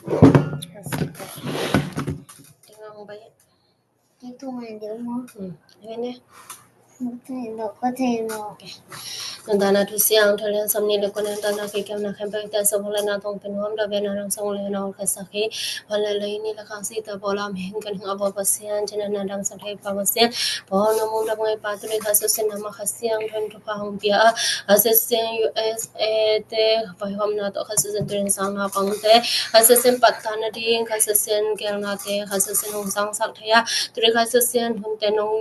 Tingnan mo ba yan? Dito nga, di mo. Ayan eh. Okay. Nandana tu siang thalen samni le konen dana ke kam na khampa ta samula na tong penhom da bena nang samula na ol kasaki wala lai ni la kasi ta bola mhen kan abo pasian jena na dang sa thai pa pasian bo no mung da ngai pa tu le khaso sen na ma khasiang than tu pa hong pia assistant USA te pa hom na to khaso sen tren sang na pang te assistant patta na ding khaso sen kel na te khaso sen hong sang sak thaya tu le khaso sen hong te nong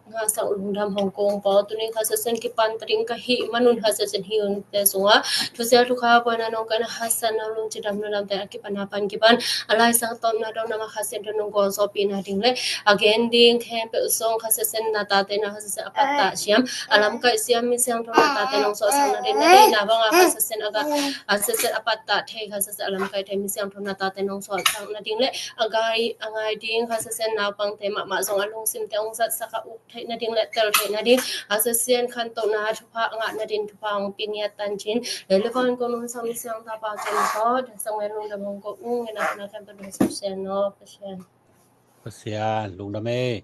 nga sa ulundam Hong Kong po tuning hasasen ki pantring ka hi manun hasasen hiun te sunga tusel tu kha pana nong kana hasan alung chidam nam te ki panapan ki pan alai sang tom na dong na hasen dong go so pina ding le again ding khem pe song hasasen na ta te na hasasen apata siam alam ka siam mi siam thong ta te nong so sang na den na bang hasasen aga hasasen apata the hasasen alam ka the mi siam thong na ta te nong so sang na ding le angai ding hasasen na pang te ma song alung sim te ong sat saka na ding let tel na ding asasian khan to na thupa nga na din thupa ong pinia tan chin relevant ko nun sam siang ta pa chen ko sang we lung da mong ko na kan pa do sen no pasian lung da me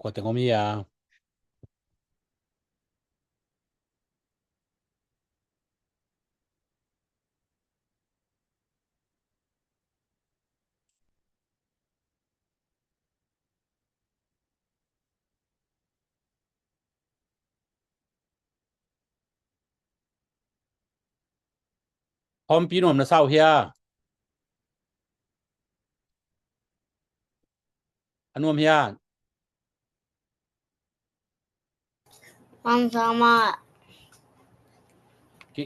ko te ngomiaพร้อมพี่หนุ่มนะเศร้าเฮียอันนุ่มเฮียSama.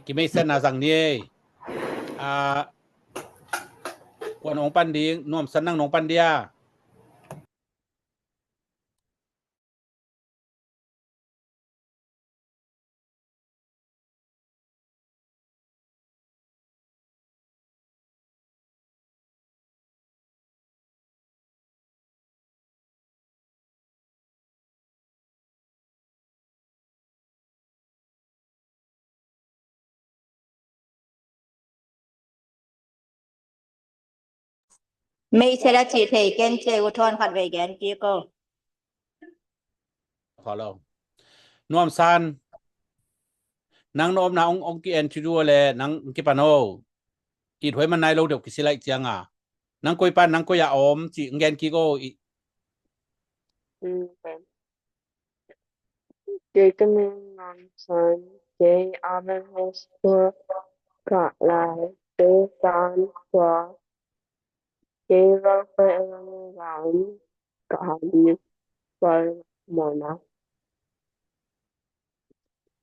Ki may sen na sang niวันองปันดีนุ่มสันนั่งนองปันเดียไม่ใช่ละจีเทเกนเจอุทธรขัดไว้แกนกี้ก็ขอเรานุ่มสันนังนอมna ong ki en chu le nang ki pano ki thoi man nai lo deu ki silai chiang nang koi pan nang ko ya om chi ngen ki go Determine non-sun, J. Abenhauser, Katlai, T. Tan, Qua, J. Raphael, Kali, Mona.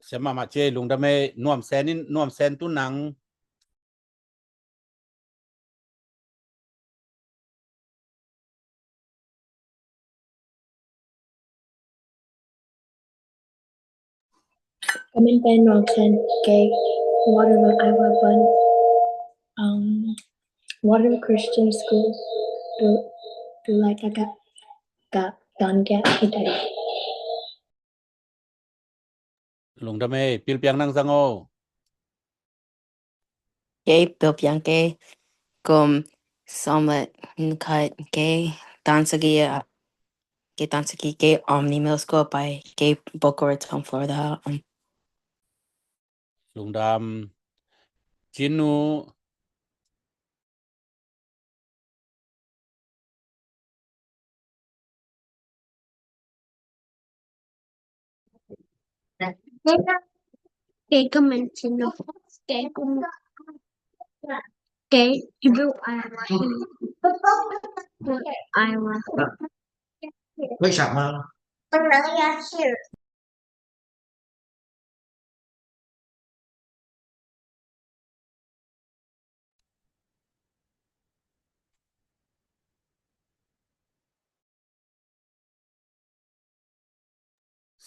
เสมามาเจลุงดาเมน่วมแสนนี่น่วมแสนตุนังKami pen Northern Gate, Waterloo, Iowa, Waterloo Christian School, do like got done get it. ลุงดาเมปิลเปียงนังซังโอเกเปียวเปียงเกกมสมละคัดเกตันสกีเกตันสกีเกนิมิลสโกไปเกโบโกเรตอมฟลอริดาลุงดำจินูIowa. 为什么？不能压制。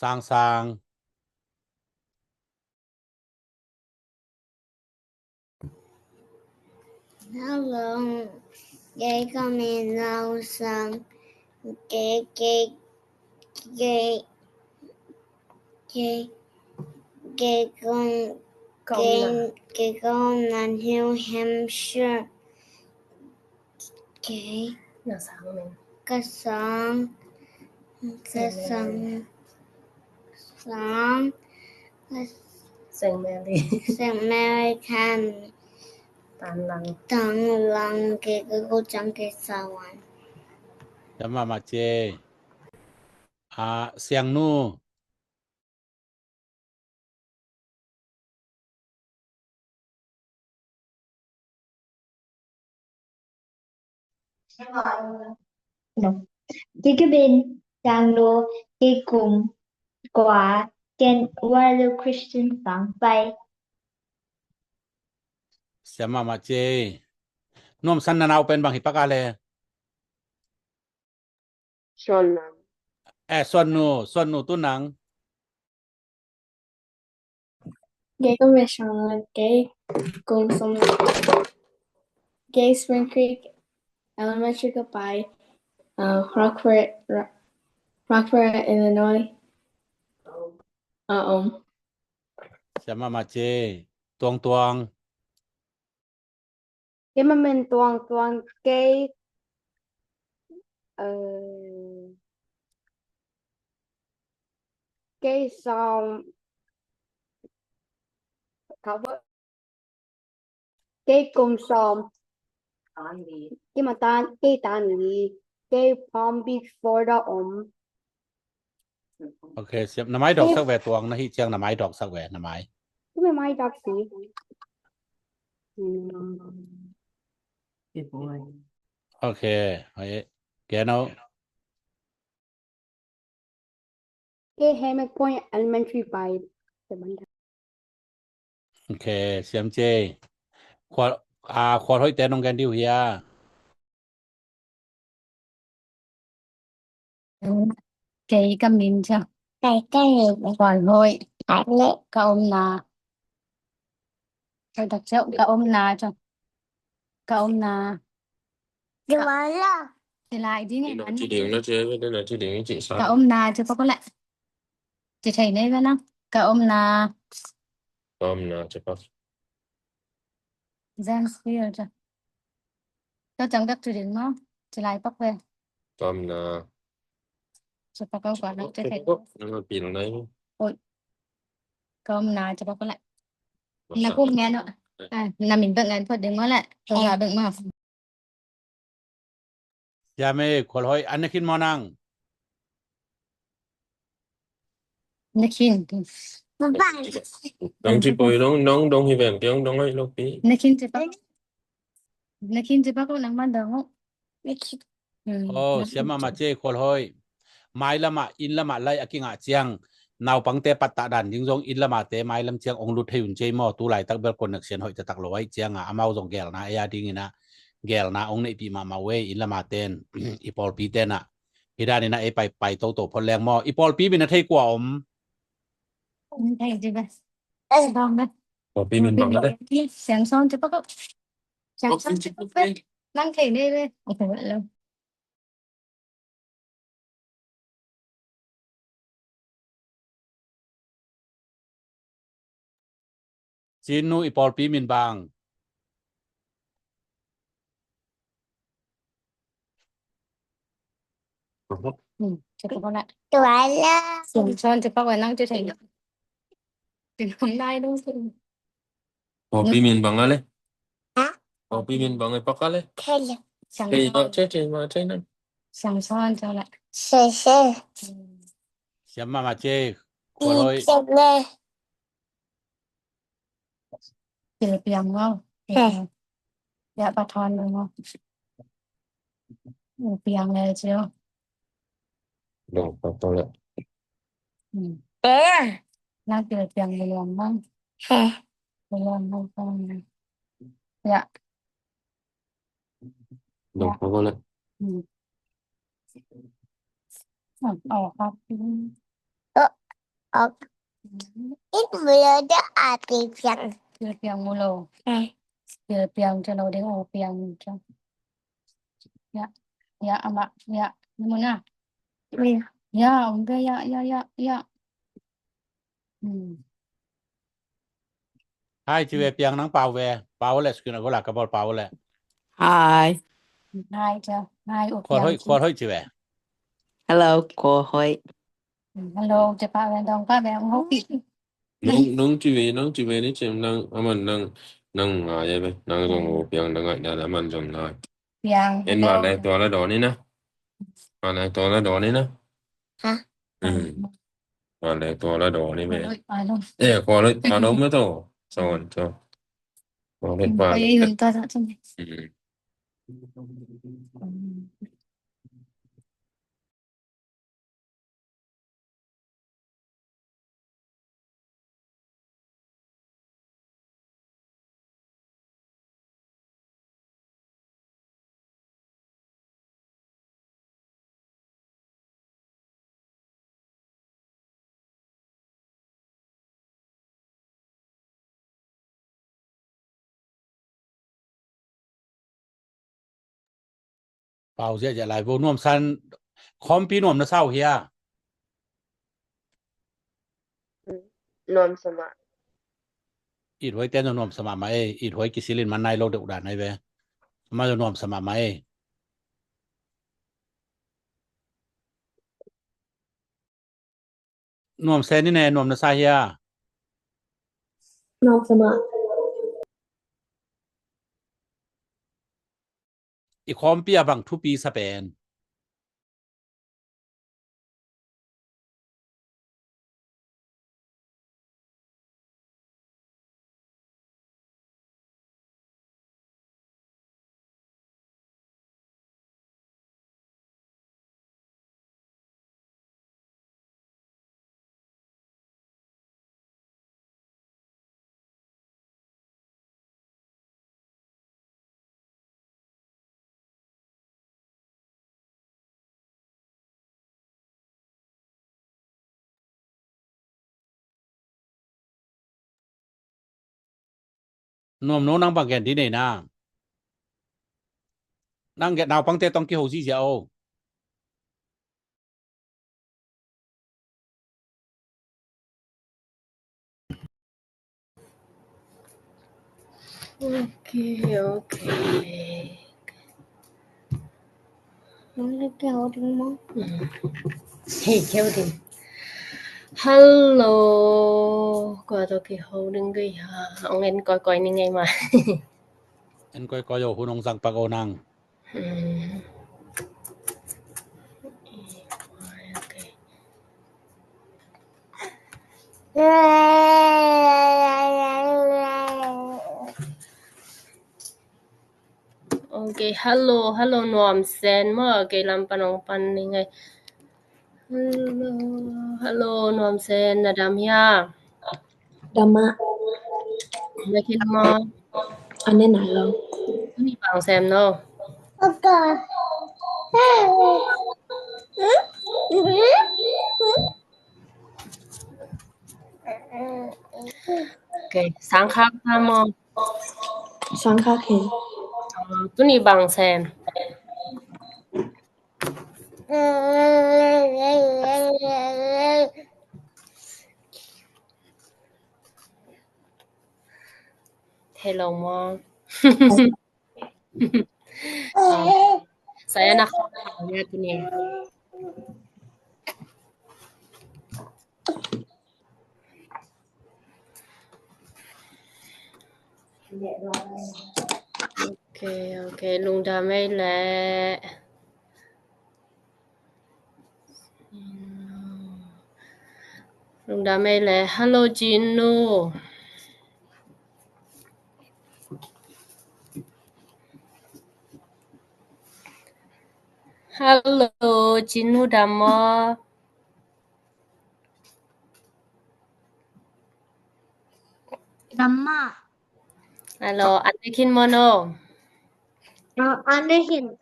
สร้างHello, gay coming now some gay con que Gomnan New Hampshire que น่าสังแม่น กระสองเซงแมรี่ St. Mary Can ตานหลัง Tang Lang que go chang que sawan จะมาเจเสียงนูที่ก็เป็นดังโลที่กลุ่มกว่าเกนว่าลูคริสเตียนฟังไป เสียมาเจนวมสันนาวเป็นบางหิปากาเล Sholnan. ส่วนนูตุนัง Gay Commissioner, Gay Gomsom, Gay Spring Creek Elementary by Rockford, Illinois. เสียมาเจตวง Cái mà mình toàn cái cái song cái cùng song cái mà cái tàn lý cái Palm Beach Florida โอเคเสียบหน่อไม้ดอกสักแหวตวงนะฮิเจียงหน่อไม้ดอกสักแหวหน่อไม้ cái mà mai đọc gì โอเคเฮ้ยแกเนาะ cái Hammock Point Elementary by โอเคเสียมเจขอห้อยแต่น้องแกนดิวเฮีย Cái cầm nín cho cái còn thôi cái lệ cả ôm nà phải đặt rượu cả ôm nà cho cả ôm nà rồi là thì lại đi này chị điện nó chơi với là chị điện với chị sao cả ôm nà chứ có lại chị thấy đấy vậy nào cả ôm nà nào chị có Zen Spear cho tôi chẳng đắc chị đến nó chị lại bắt về nào chị bắt câu quả nó chị thấy nó mà pin đấy cả ôm nà chị bắt lại là cũng nghe nữa là mình bận ngàn thuật đừng nói lại tôi là bận mà ยาเมขอห้อยอันนี้คินมอนัง nó khiến đóng chị bồi đóng hi vẹn tiếng đóng ấy lúc tí nó khiến chị bắt nắng ban đầu không โอ้เสียมาเจขอห้อยไม้ละมาอินละมาไล่อกิงะเจียงนาวปังเตปัตตะดันยิงจงอินละมาเตไม้ลำเจียงองลุดให้ยุ่นเจมอตูไหลตักเบลคนนักเสียนห้อยจะตักลอยเจียงอ่ะเอาจงแกลนะยาดิงินะแกลนะองในปีมาเวอินละมาเตนอีปอลปีเตนอ่ะฮิดานี่นะไปโตพอแรงมออีปอลปีเป็นนาทีกว่าthấy chị vậy xong đấy có pin mình bằng đấy sáng son chứ bắt cậu sáng son chứ bắt cậu năng thể đi đây không phải vậy đâu จีนูอีปอลปีมินบาง chứ bắt lại rồi là sáng son chứ bắt vào năng chứ thấy được thì không đây đâu có pin mình bằng đấy hả có pin mình bằng ấy bắt đấy thế là sáng thì nó son chết nó chết nó sáng son cho lại xe เสียมาเจขอห้อย xe lệ từ piang không dạ bà thon đúng không piang này chứ đồ to lại bé năng từ piang này làm không hả làm không dạ đồ to lại học ít mưa đó thì chẳng từ piang mua lô hả từ piang cho nó đến hồ piang cho dạ ama dạ nhưng mà nè dạ ông cái dạ Hai chive piang nang pau ve pau le skuna gola ka bol pau le Hi. Hai cho hai ô khol hoi chive Hello, cô Hoi. hello cho ba bạn đồng ba bạn hốt nung chi ve ni chem nang aman nang nga ye be nang jong o piang nang ai na man jong na yang en ma le to la do ni na ma le to la do ni na ฮะ ma le to la do ni be ba luôn ko le ma no me to son cho ko le pa bây giờ ta đã xong ปาวเสียจะหลายโวน่วมซันคอมปีน่วมนะเศร้าเฮีย นวมสมา อีดไว้แต่น่วมสมามาอีดไว้กิสิลินมันในโลกเดอุดานในเวมาน่วมสมามาน่วมแซนนี่แน่น่วมนะซาเฮีย นอมสมา อีคอมเปียบังทุปีสเปนน่วมโนนังบังแกนที่ไหนนะนังแกนาวปังเตต้องกิโหซีเสียโอ โอเคมันเลยแก้วดึงมั้งเฮ้ยแก้วดึงฮัลโหลกว่าตัวกี่โหดึงด้วยฮะเอาเงินก่อยๆนี่ไงมา อันก้อยๆโยหุ่นองสังปะโกนัง โอเคฮัลโหลนวมเซนเมื่อเกลัมปนองปันนี่ไงฮัลโหลนวมเซนนะดามยาดามะไม่คิดมาอันนี้ไหนเรานี่ปังแซมเนาะโอเคโอเคสังคักตามสังคักเห็นตัวนี้บังแซมHello Mom. Saya nak lihat ini. Oke, Lung damai le. Lung damai le. Hello Jinu. Hello Jinu Dhamma. Dhamma. Hello, Anakin Mono. Anakin.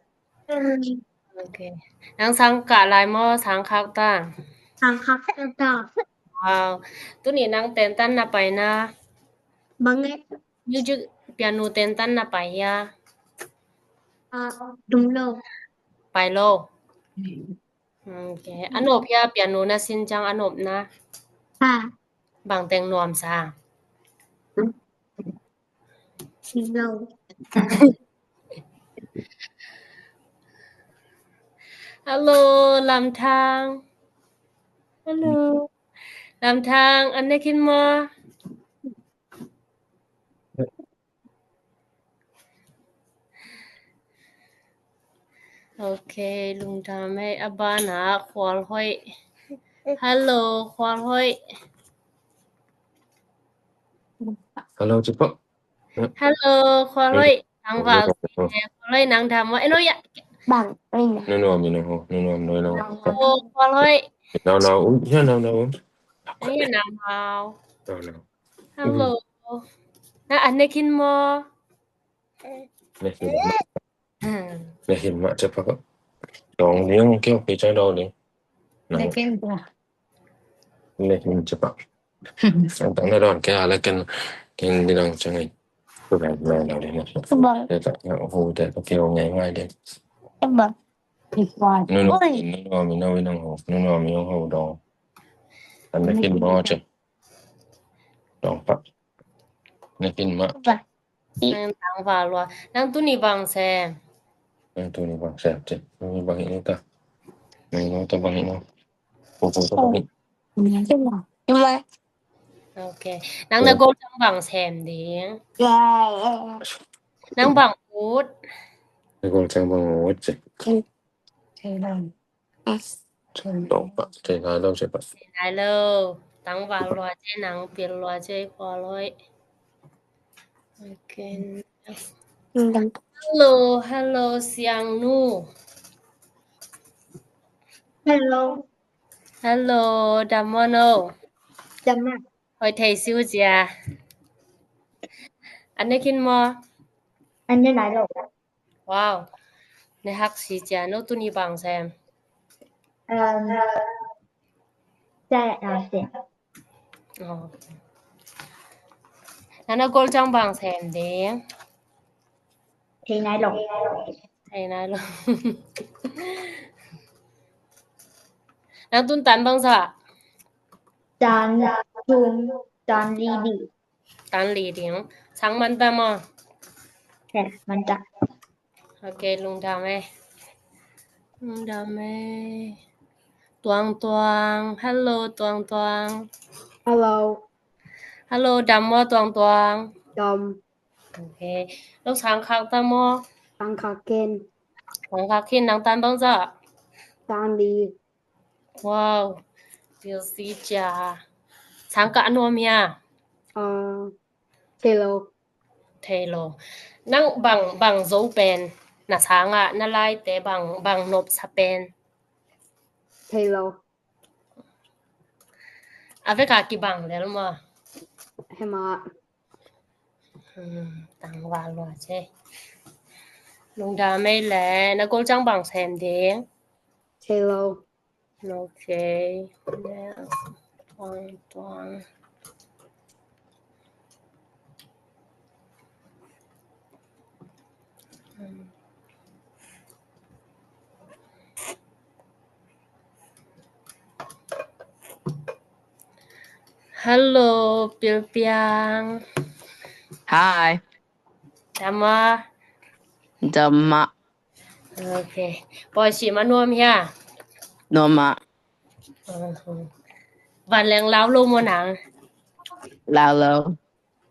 Okay. Nang sangka lai mo sangkak ta. Sangkak ta. Wow. Tu ni nang tentan na pai na. Banget. Music piano tentan na pai ya. Dumlo. Pai lo. Okay. Anop ya piano na sinjang anop na. Ha. Bang teng nuam sa. No. Hello ลำทาง Hello ลำทางอันนี้คินมาโอเคลุงทำให้อาบานาควอลห้อย Hello ควอลห้อย Hello จิปะ Hello ควอลห้อยทางว่าควอลห้อยนางทำว่าไอ้น้อย Bằng ring. No mi no no โอ้ควอลห้อย no yeah no นี่นางเฮา no Hello นะอันนี้คินมา Lehin mak cepat kok. Dong dia mungkin percaya dah ni. Lekin dah. Lehin cepat. Tak ada dah ke ala kan dia nang jangan. Tu dah dah ni. Sebab. Dia tak nak dah pakai orang ngai dia. Sebab. Kuat. No nang ho. No mi ho dong. Lehin mau je. Dong pak. Lehin mak. นางทางว่าลัวนางตุนี่บางแซม Tu ni bang saya je. Ni bang ini tak. Ni tu bang ini. Pupu tu bang ini. Cuma. โอเคนางนะโกจังบางแซมดิ Ya. นางบางพูด Ni kau jangan bang wet je. Thailand. Dong pak. Jangan dah cepat. ได้แล้วตังว่าลัวเจนางเปลี่ยนลัวเจพอร้อยโอเค Hello เสียงนู Hello. Hello ดัมมโน Dama. หอยไทยซิวเจียอันนี้กินมอ Anh nhớ lại rồi. ว้าวในฮักสีเจียโนตุนี่บางแซม Cha là tiền. อ๋อนั่นนะโกจังบางแซมเด้ง Thì nãy rồi. ไทยนะลูก นางตุนตันบางซะ Tan chung tan đi đi. ตันหลีเดียงช้างมันตามอ Nè, mình ta. โอเคลุงทำให้ตวงฮัลโหลตวง Hello. ฮัลโหลดำมอตวง Dom. โอเคลูกช้างคักตามอ Tăng Kaken. ของคักขินนางตันบางซะ Tan Lee. ว้าวเดี๋ยวสิจ้าช้างกะอันวเมีย Taylor. เทโลนั่งบังโซเป็นน่ะช้างอ่ะน่ะลายแต่บังนบสะเป็น Taylor. อาเฟกากี่บังแล้วมอ Hema. ตังว่าลัวเจลุงดาไม่แลนะโกจังบังแซมเด้ง Taylor. โอเคแล้วตวงฮัลโหลเปียง Hi. ดามา Dama. โอเคปอยสิมานวมเฮีย Noma. วันแรงลาวลงมอหนัง Lalo.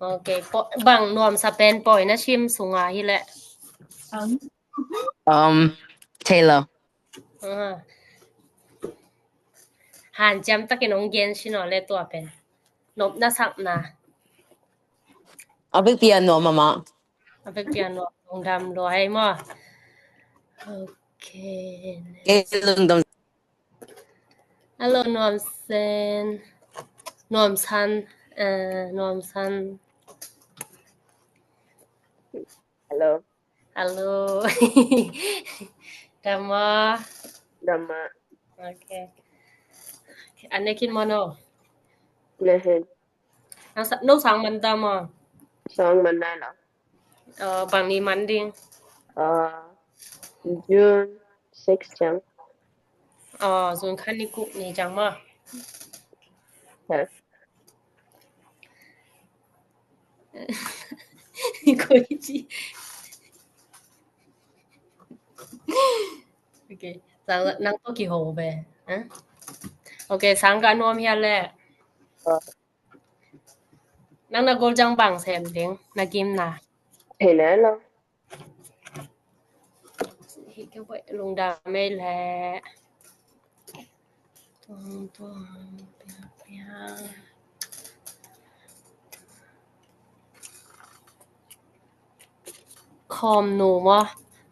โอเคบังนวมสะเป็นปอยนะชิมสุงาฮิแหละ Taylor. หานจำตะกินองเย็นชินอเลยตัวเป็นนบนะสักนะ Abig pia no mama. เอาไปเปลี่ยนนวมลงดำรอให้มอโอเค Gelung dom. ฮัลโหลนวมเซนนวมซันนวมซัน Hello. ฮัลโหล ดามา Dama. โอเคอันนี้คิดมอโน Lehin. นูสังมันตามอ Song Mandala. บางนี้มันดิง June 6 jam. ส่วนคันนี้กุนี่จังมา Yes. นี่ก็ OK 能多幾號呗OK 三個我們咧能那個張棒xem tiếng na kim na thì nè nó thì cái vậy lùng đà mê lẹ tuông khom nụ mà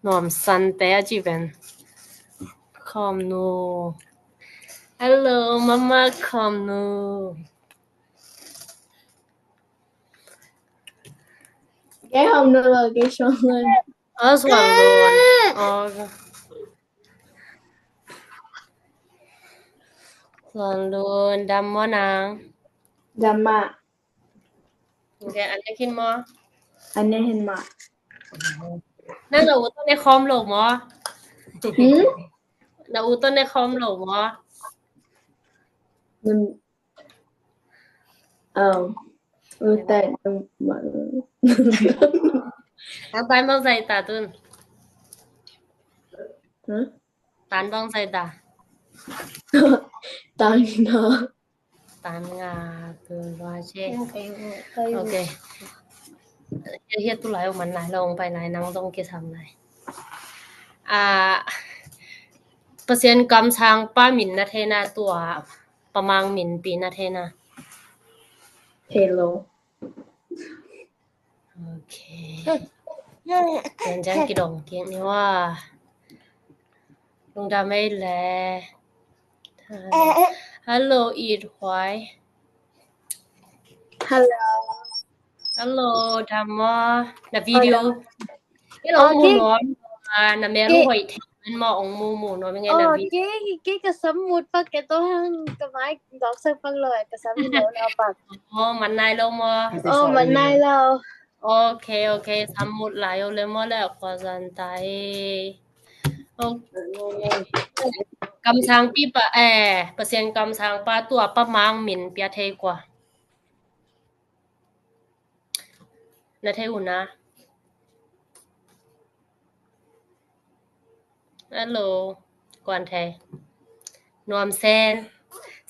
nòm săn té chỉ bên khom nụ hello mama khom nụ cái hôm nữa là cái số lên soạn luôn soạn luôn đam mô nàng Dhamma OK anh ấy kinh mô anh ấy hình mà năng là ưu tôn khom lỗ mô là ưu tôn khom lỗ mô tên Ang tan bang say ta tun? Tan bang say ta? Tan nga. Tan nga tun ba che. Okay. Hiện tu lại mình lại lông phải lại năng dong cái tham này. Persen kam sang pa min na the na tua pamang min pi na the na. Hello. Okay. Yan jan ki dong kieng ni wa. Lung da mai le. Hello eat hoài. Hello Dhamma. Na video. Cái ông mu nói na mẹ lu hỏi thêm mà ông mu nói với nghe na video. cáiสมุดปากแกตัวหังก็ไม้ดอกสักปังเลยก็สามีโดนเอาปาก มันนายลงมา มันนายเรา Okay สมุดหลายเลยมาแล้วขอสันไตกำช้างปีปะเปอร์เซ็นต์กำช้างปลาตัวประมาณหมิ่นเปียเทกว่านะเทอุนะฮัลโหลกวนเทนวมแซน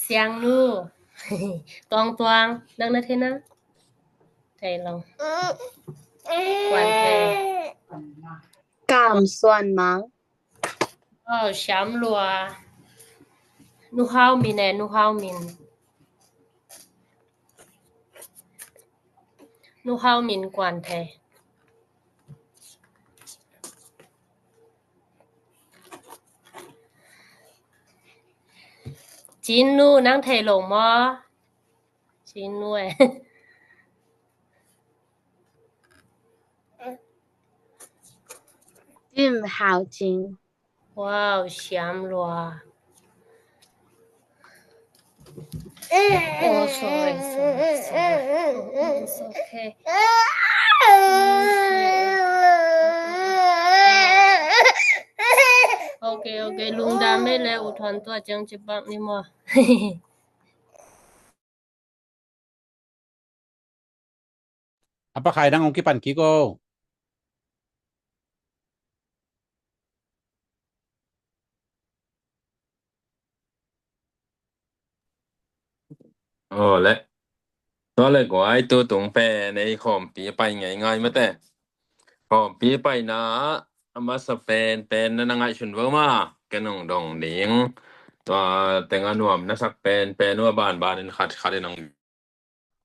เสียงนูตวงดังนะเทนะไทยลองกวนเทกามส่วนมังช้ำลัวนูฮาวมินนูฮาวมินกวนเทจีนนูนั่งเทลงมอจีนนูจิ้มหาวจริงว้าวช้ำลัวsorry it's okay okay ลุงดาไม่แล้วอุทธรณ์ตัวจังจิบักนี่มอApa kaidang ong kipan kikoและตอนแรกก็ไอ้ตัวตรงแปรในคอมปีไปง่ายๆมาแต่คอมปีไปนะมาสเปนเป็นนางไอชุนเวอร์มาแกนองดองเดียงตัวแต่งานวมนะสักเป็นว่าบ้านนขัดนอง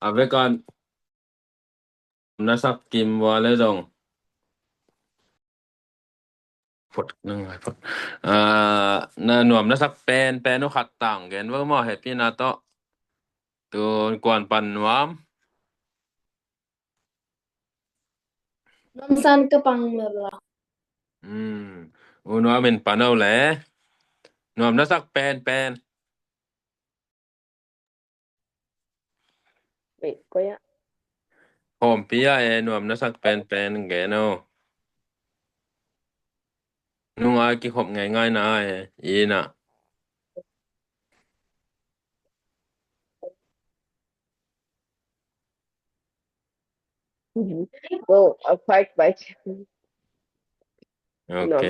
เอาไว้ก่อนนะสักกิมว่าเลยดองฟดนึงไอ้ฟดนะนวมนะสักเป็นขัดต่างแกนเวอร์มาให้พี่นาโตตัวกวนปันนวมน้ำซันก็ปังเลยล่ะนวมเป็นปันเอาแหละนวมนะสักเป็นbị quay á hom piaนวมนะสักเป็นแกเนาะนุ่งอากิขบง่ายๆนะอีน่ะ go apart by โอเค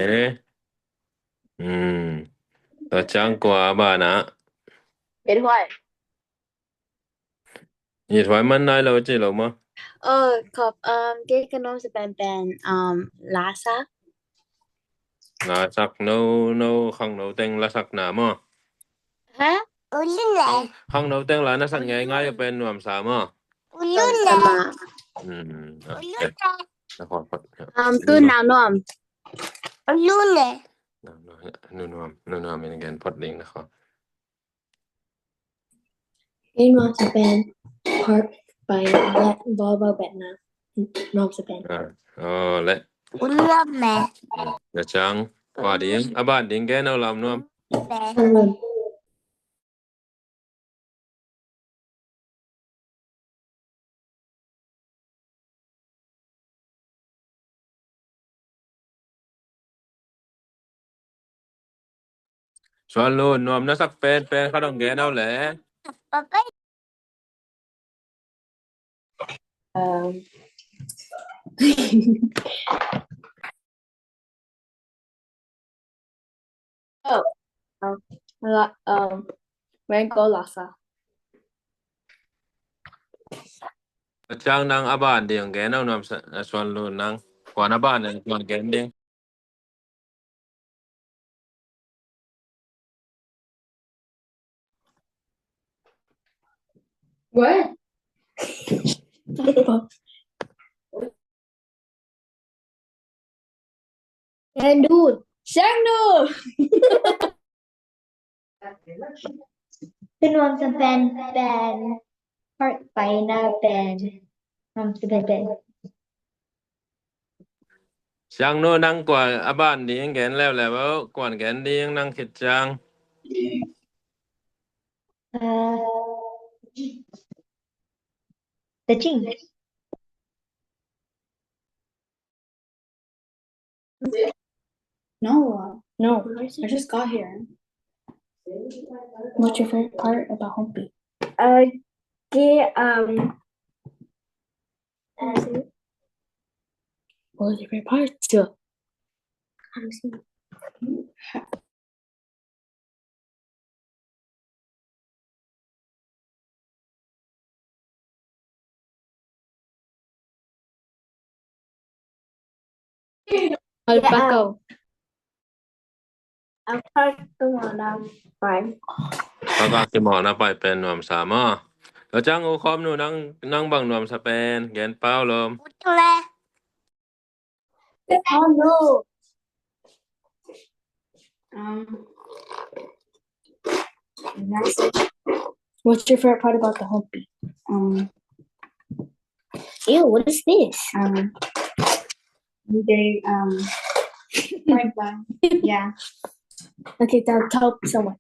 ต่อจังกว่าบ้านะ it why อีถอยมันนายเราจิเรามา ขอบcái nôm sẽ bèn lá sắc ลาสักโนข้างโนเต็งลาสักหนามอ hả Ulule. ข้างโนเต็งลานะสักง่ายๆเป็นหน่วมสามอ Ulule. โอเค Ulule. นะขอ cứ nào nôm Ulule. นูนเป็นกันพอดลิงนะครับ cái nôm sẽ bên part by let volvo bet na nôm sẽ bên และ Ulame. เดี๋ยวจังว่าดิงอาบ้านดิงแกนเอาลำนวม luôn ชวนลูนนวมนะสักเป็นเขาต้องแกนเอาแหละ Papa. when go lasa จังนางอาบ้านเดียงแกนเอานวมชวนลูนนางกว่าอาบ้านเนี่ยก่อนแกนเดียง what and dude sang no เป็นนวมจะเป็นpart by หน้าเป็นนวมจะเป็น จังโนนางกว่าอาบ้านเดียงแกนแล้วแหละว่ากว่าแกนเดียงนางคิดจัง the jing no I just got here what's your favorite part about Hompi what was your favorite part too Alpaca fine เขาก็สิหมอนะไปเป็นหน่วมสามอแล้วจังโอคอมหนูนั่งบังหน่วมสเปนแกนเป้าลม Utule. oh no what's your favorite part about the Hompi ew what is this they right by yeah okay tell someone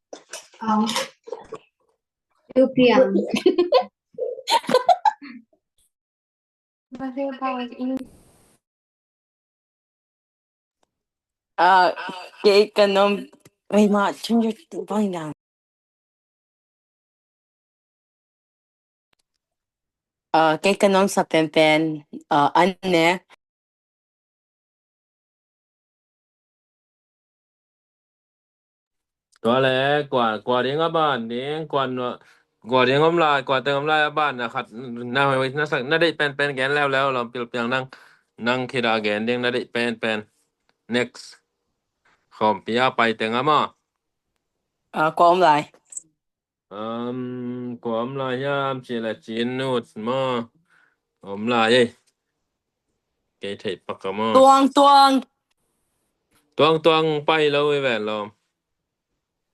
European My favorite part was eating cái nôm wait ma turn your volume down cái nôm sẽ bèn anh nè ตัวแลกว่าเลี้ยงอาบ้านเลี้ยงกว่าเลี้ยงอำลายกว่าเติมอำลายอาบ้านนะครับน่าสักน่าได้เป็นแกนแล้วเราเปลี่ยนนั่งคิดาแกนเลี้ยงน่าได้เป็น next ขอมปีไปเต็งอามาqua ông lại กว่าอำลายยามจิละจินนูดมาอำลายเอ้เกยเทปักกะมา tuangไปแล้วไอ้แหวนลม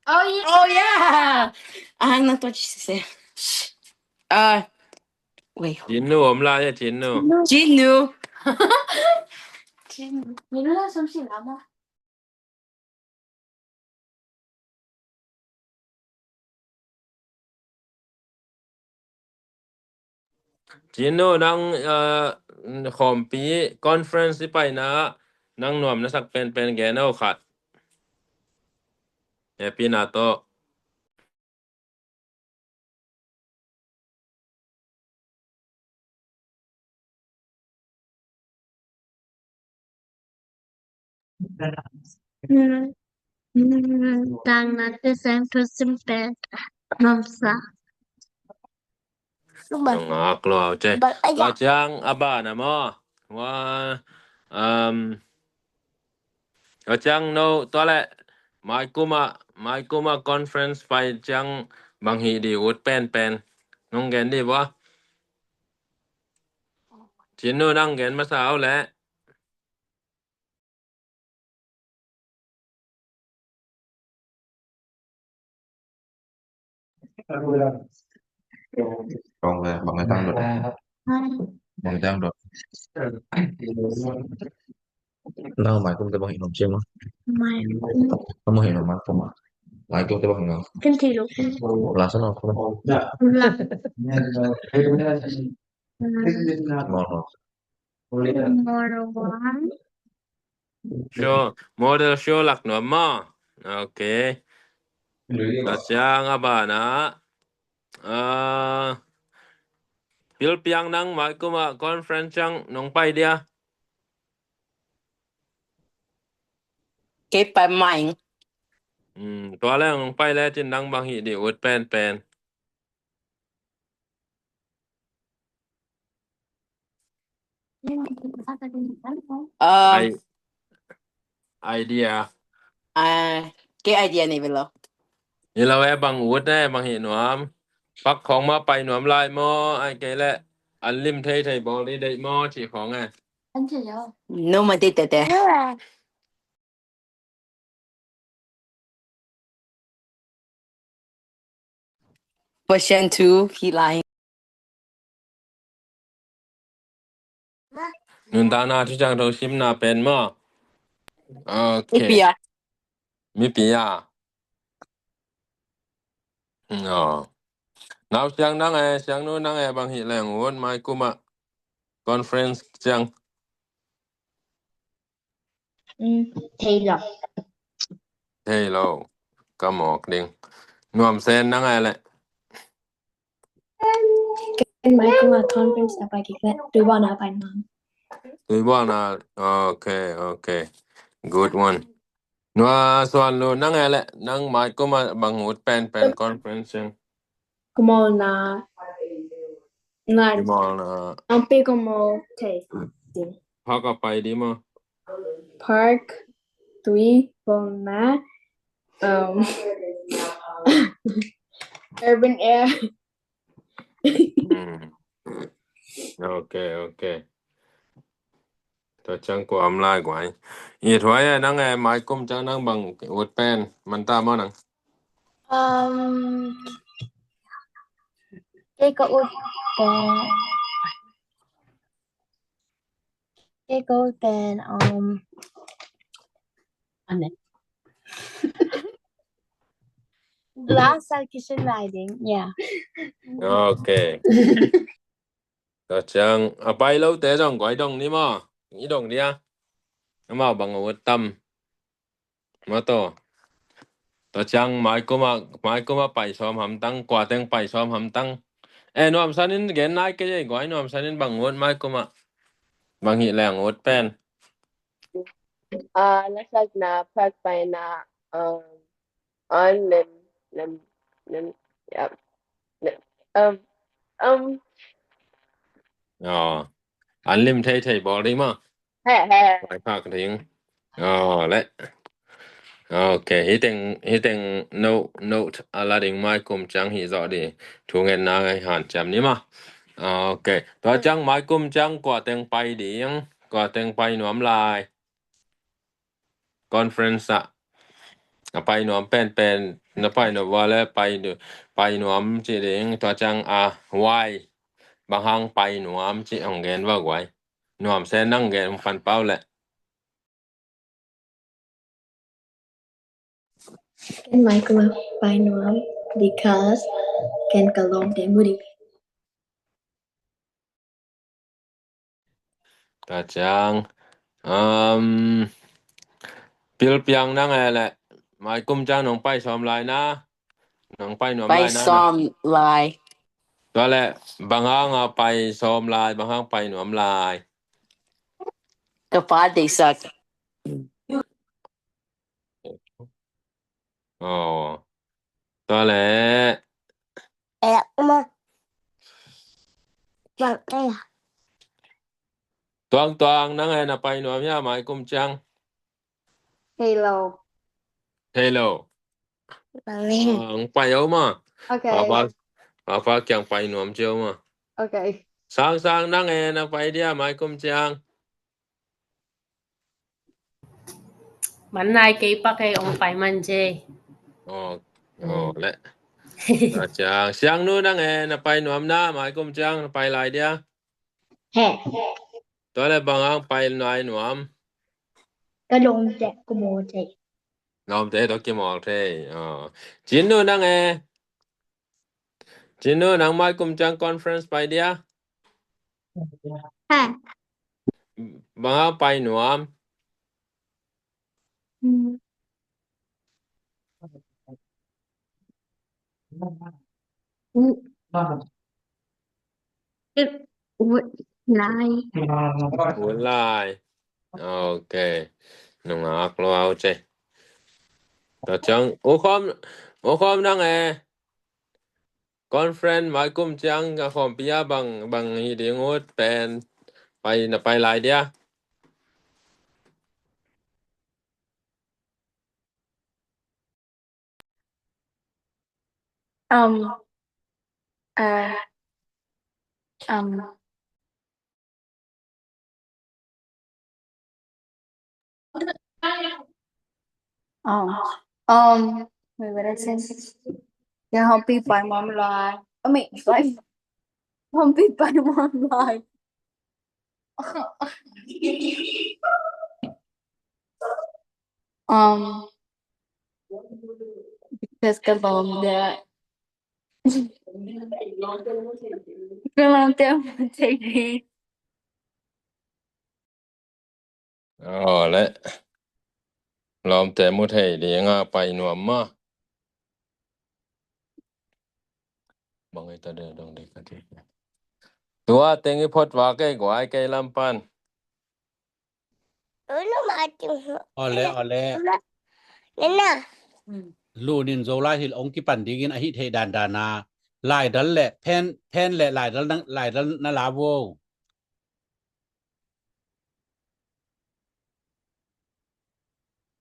oh yeah anh nói tôi chỉ sẽ wait จินนูอำลายจินนู Ginu You know that something lama? จินนูนั่งขอมปีคอนเฟอเรนซ์ที่ไปนะนั่งหน่วมนะสักเป็นแกนเอาขัดHappy Nato Tang na te sang to simpet nomsa. Ngaklo che. Kacang aba na mo. Wa kacang no tole mai kuma conference ไปจังบางฮีดีอุดเป็นน้องแกนดีบ่จินโนนั่งแกนมาสาวแหละCòn về bằng người tăng được bằng người tăng được đâu mày cũng tới bảo hiểm chưa mà không bảo hiểm mà không mà mày cũng tới bảo hiểm Kan thi lo. là sao nó không La. Morawan. Show model show หลักหน่วยมาโอเคkacang aba na pil piang nang mai kuma conference chang nong pai dia เก็บไปใหม่ ตัวแรกนองไปแล้วจินนังบางฮีดีอุดเป็นไอเดียเก็บไอเดียนี่ไปแล้ว นี่เราแอบางอุดแน่บางฮีหนวมปักของมาไปหนวมลายมอไอเกและอันลิมไทยบอลได้มอฉีของไง no มาติดแต่ question 2 he lying นุนตานาที่จังโตชิมนาเป็นมอโอเคมีปียnow จังนังจังนู้นนังบางฮีแรงอุดไมกุมา conference จังTaylor. Hello ก็หมอกดิงนวมเซนนังแหละ Kan mai kuma conference apa kita tu ba na pai mam. Tu ba na okay good one นัวส่วนโลนังแหละนังไมกุมาบางอุดเป็น conference จัง Como na มองนะ ampe como te. พาก็ไปดีมั้ย Park 3 Bona Urban Air โอเคตัวจังกว่าอำลายกว่าอีถวยนังไมกุมจังนังบางอุดเป็นมันตามอนัง Take out then on it. Last kitchen lighting, yeah. Okay. ก็จังไปแล้วแต่ต้องก้อยดงนี่มั้ยอีดงเดียมาบังอุดตํามาต่อตัวจังหมายก็มาไปซ้อมหำตั้งกว่าแต่งไปซ้อมหำตั้งนวมซันินแกนนายก็ยังก้อยนวมซันินบังอุดหมายก็มาบางฮีแรงอุดเป็นลักษณะพักไปนะon lem yeahอันลิมไทยบอกได้มั้ยไปภาคถึงและโอเคhe think note อะไรดิ่งไมกุมจังฮีจอดีทุงเงินนาหันจำนี่มั้ยโอเคตัวจังไมกุมจังกว่าแต่งไปดียังกว่าแต่งไปหนวมลาย conference ไปหนวมเป็นนะไปหนวมว่าแล้วไปหนวมจิเองตัวจังวายบางครั้งไปหนวมจิองเกนว่าไว้หนวมเส้นนั่งเกนฟันเป้าแหละ Kan mai kuma pai nuam because kan kalom te muri. ตาจังปิลเปียงนั่งแหละหมายกุมจังน้องไปซ้อมลายนะน้องไปหนวมลายนะไปซ้อมลายตัวแหละบางครั้งไปซ้อมลายบางครั้งไปหนวมลายก็ฟาดได้สัก อ๋อตัวแหละ มาบอกได้ล่ะ tuang nang ai na pai nuam ya mai kum chang Hello. hello บอกเล่น ang pai au ma Okay. papa kyang pai nuam cheu ma Okay. sang nang ai na pai dia mai kum chang มันนายเกปะไกองไปมันเจ oh le chang siang nu nang ai na pai nuam na mai kum chang na pai lai dia แห่ to le bang ang pai nai nuam ก็ลงแจกกุโมใจ nom te to ki mok the jin nu nang ai jin nu nang mai kum chang conference pai dia ค่ะ bang ang pai nuam ลาย Huwag lai okay nung ak lo au che ta chang o khom nang conference mai kum chang ka khom pia bang hi de ngot pen pai na pai lai dia Wait, what I said? Yeah, happy by mom lie. I mean, like, happy by mom lie. Because kalom that. Kalom that take it. le lom te mu thei de nga pai nuam ma bang ai ta de dong de ka ti tua tengi phot wa ke gwai ke lam pan ลูกมาจึง ole นั่นน่ะ lu nin zo la hil ong ki pan digin a hi the dan dana lai dal le pen le lai dal na la wo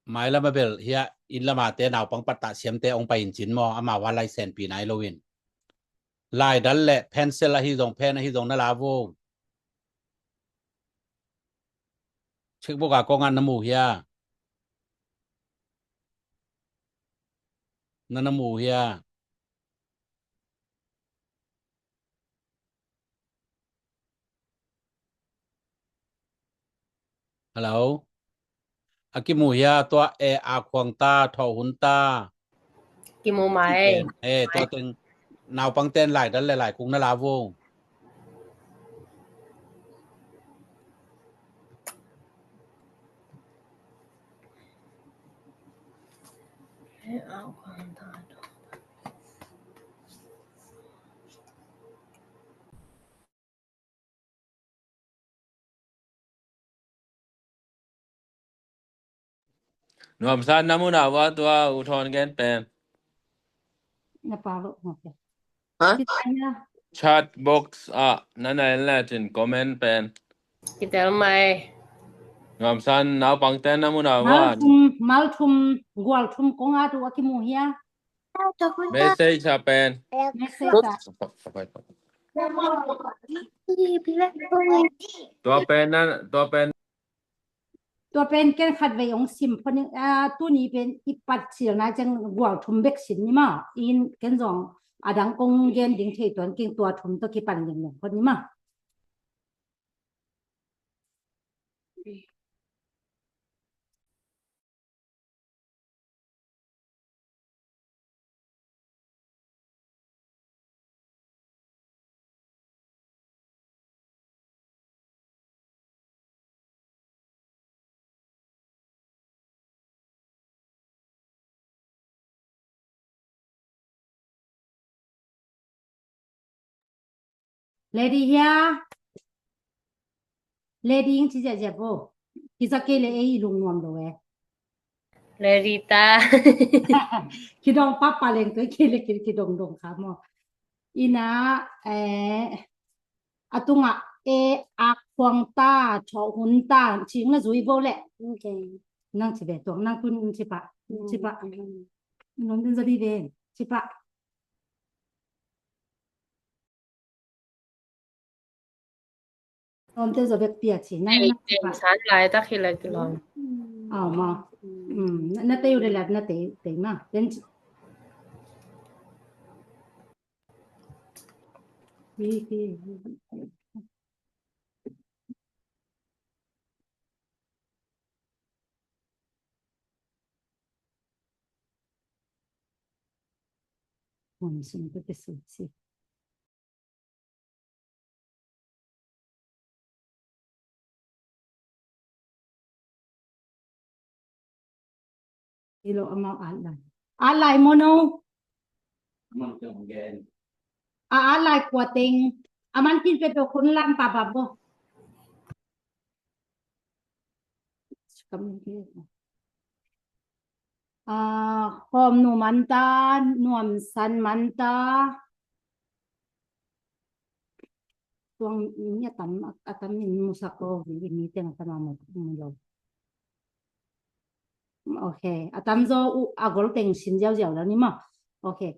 mai la ma bel hia in la ma te naw pang patta siam te ong pa in chin mo ama wa lai sen pi nai lowin lai dal le pen sel la hi dong pen hi dong na la wo chik bo ga ko ngan na mu hia na mu hia hello aki mu hia to a khwang ta tho hun ta กิโมไม to teng naw pang ten lai dal le lai kung na la wo เอาความตาย nuam san namu na wa tua u thon gen pen Na palo. Okay. ha Anya. chat box nanai latin comment pen กิแต่ไม nuam san naw pang ten namu na wa Malthum gwalthum konga tu akimuhia. message pen Message. tua pen na tua pen ตัวเป็นแกนขัดไว้องซิมพนึงตัวนี้เป็นอีปัดเสียนะจังกวาทุมเบกสินนี่มาอินแกนจองดังกงเย็นดิงเทตัวเก่งตัวทุมตัวกี่ปันอย่างๆคนนี้มา Lady here Lady ยังสิจะเจ็บบ่ที่สักเกเลยอีลุงนวมโดเว Lerita คิดองปั๊บปาเลงตัวคิดเลยคิดดงค่ะหมออีนะatunga e akwangta chohunta chingna zuibo le okay nang chibe to nang kun chipa non den zali ve chipa on te zobek pia chi nang chipa san lai ta khilai kilon ma na te yu de la na te ma den sono tutte sì. Ilo amau alai mono alai kuating aman kin pepe kun lang papabo hom nu manta nuam san manta tuang nya tam atam min musako ini teng tamamo mo okay atam zo agol teng sin jiao jiao la ni ma okay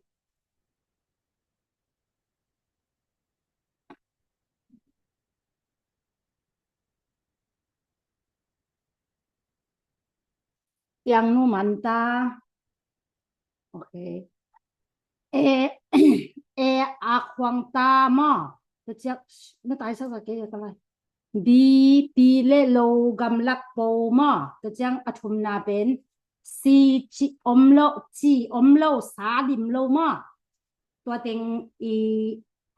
yang nu manta okay akwangta ma to chiak na tai sa ke ka lai bi le lo gam lak po ma to chiang athum na pen si chi om lo sa dim lo ma to teng I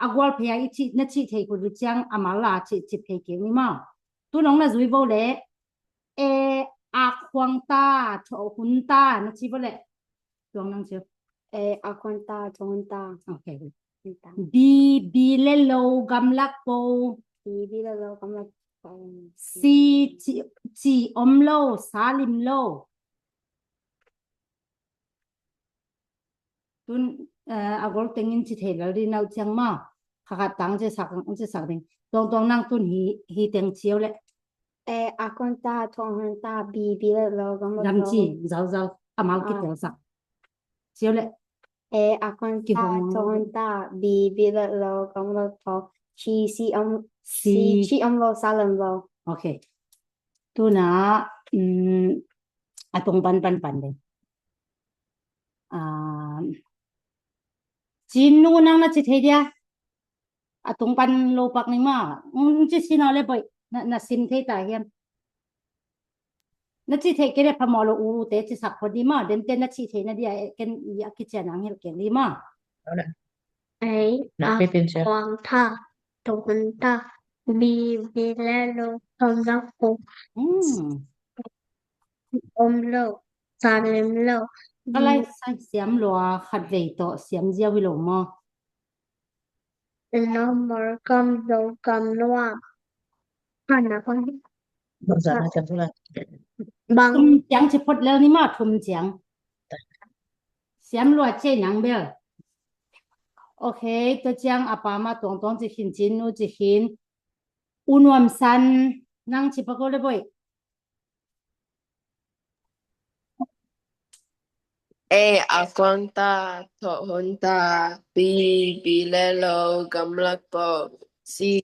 agwal phya I chi na chi thei ko chiang amala chi phei ke ni ma tu nong na zui bo le akwangta tho hunta na chi bo le tuang nang che akwanta chonta okay bi le lo gam lak po bi le lo gam lak po si chi om lo sa lim lo tun agol tengin chi thel ri nau chang ma kha tang che sak ding tong nang tun hi teng chiu le akwanta chonta bi le lo gam lak dam chi zau amal ki tel sak chiu le akwanta chonta bi le lo gam lak po chi om lo sa lim lo okay tu na atong pan de chin nu nang na chi thei dia atong pan lo pak ni ma chi sin ale boy na sin thei ta hiam na chi thei ke re phamo lo u te chi sak phodi ma den te na chi thei na dia ken ya ki cha nang hel ke li ma quang tha thon ta bi le lo gam lak po om lo sa lim loอะไรsai siam lo khat vei to siam jia wi lo mo no more gam lo gam loa hana kon Sana chapula. bang thum chiang chi phot lel ni ma thum chiang siam lo che nang bel okay to chiang apa ma tong chi hin chin nu chi hin unwam san nang chi pa ko le boy akwangta thohunta bi le lo gam lak po si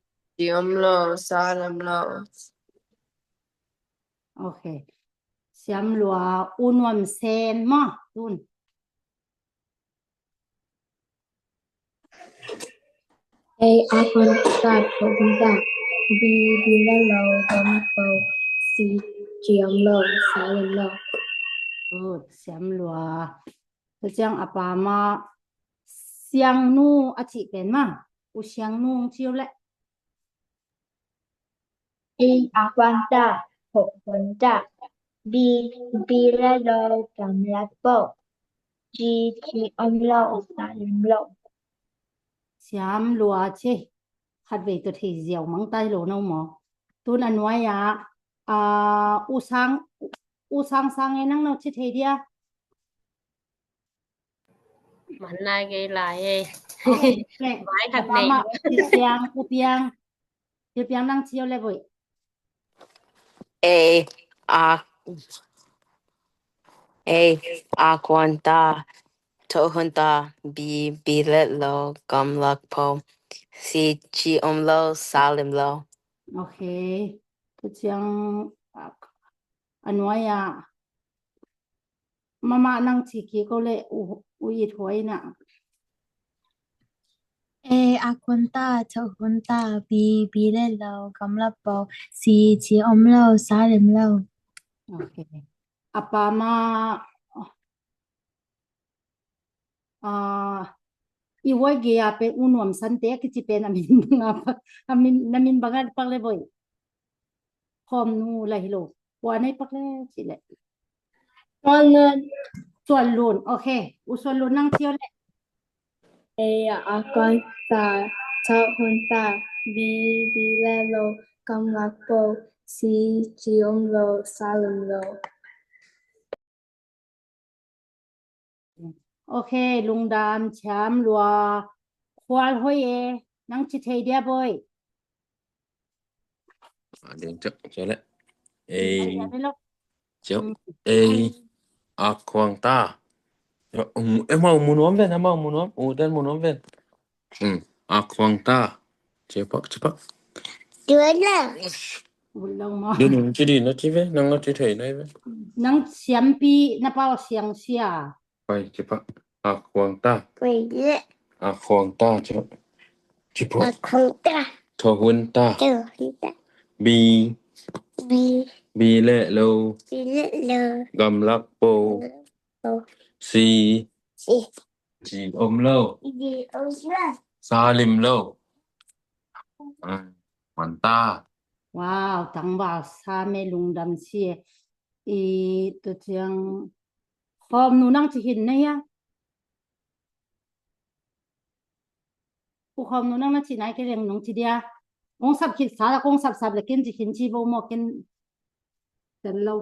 om lo sa lam lo okay siam lo unwam sen ma tun akwanta thohunta bi le lo gam lak po si om lo sa lam lo siam lo to chiang apa ma siang nu a chi pen ma u siang nu chiu le akwanta thonta bi le lo gam lak po chi om lo sa lim lo siam lo che khat vei to thei jiao mang tai lo no mo tun anwaya u sang sang e nang no chi the dia man nai ge lai e le mai thak ma nei ti piang nang chiu le boi a kwanta to hunta bi let lo gam lak po si chi lo salim lo okay to chiang anwaya mama nang chi ki ko le u yi thoi na a kwanta to hunta bi le lo kam la po si chi lo sa lim lo okay apa ma i woi ge ya pe unom san te ki chi pen amin nga namin bangal pak le boy khom nu la hi lo wa nei pak le chi leส่วนลุนโอเคอุส่วนลุนนั่งเที่ยวเลยa kwanta to hunta bi le lo kam la po si chi lo sa lim lo โอเคลุงดามแชมป์ลัวควาลห้อยเอนั่งชิเทเดียบอยเดี๋ยวจะละจะa kwanta mau munom ven mau munom dan munom ven a kwanta cepat Dua ma Dun jadi na chive nang chi thei nai ve nang xiam pi na pao xiang xia pai cepat a kwanta a kwanta cepat a kwanta to hunta bi le lo gam lak po si chi lo salim lo kwanta ว้าวจังว่าซาเมลุงดำเสียอีตัวเจียงคอมหนูนั่งจะเห็นเนี่ยผู้คอมหนูนั่งมาที่ไหนก็เรียงน้องทีเดียองสับคิดสาละองสับเลยกินจะเห็นชีโบหมอกกินแต่เรา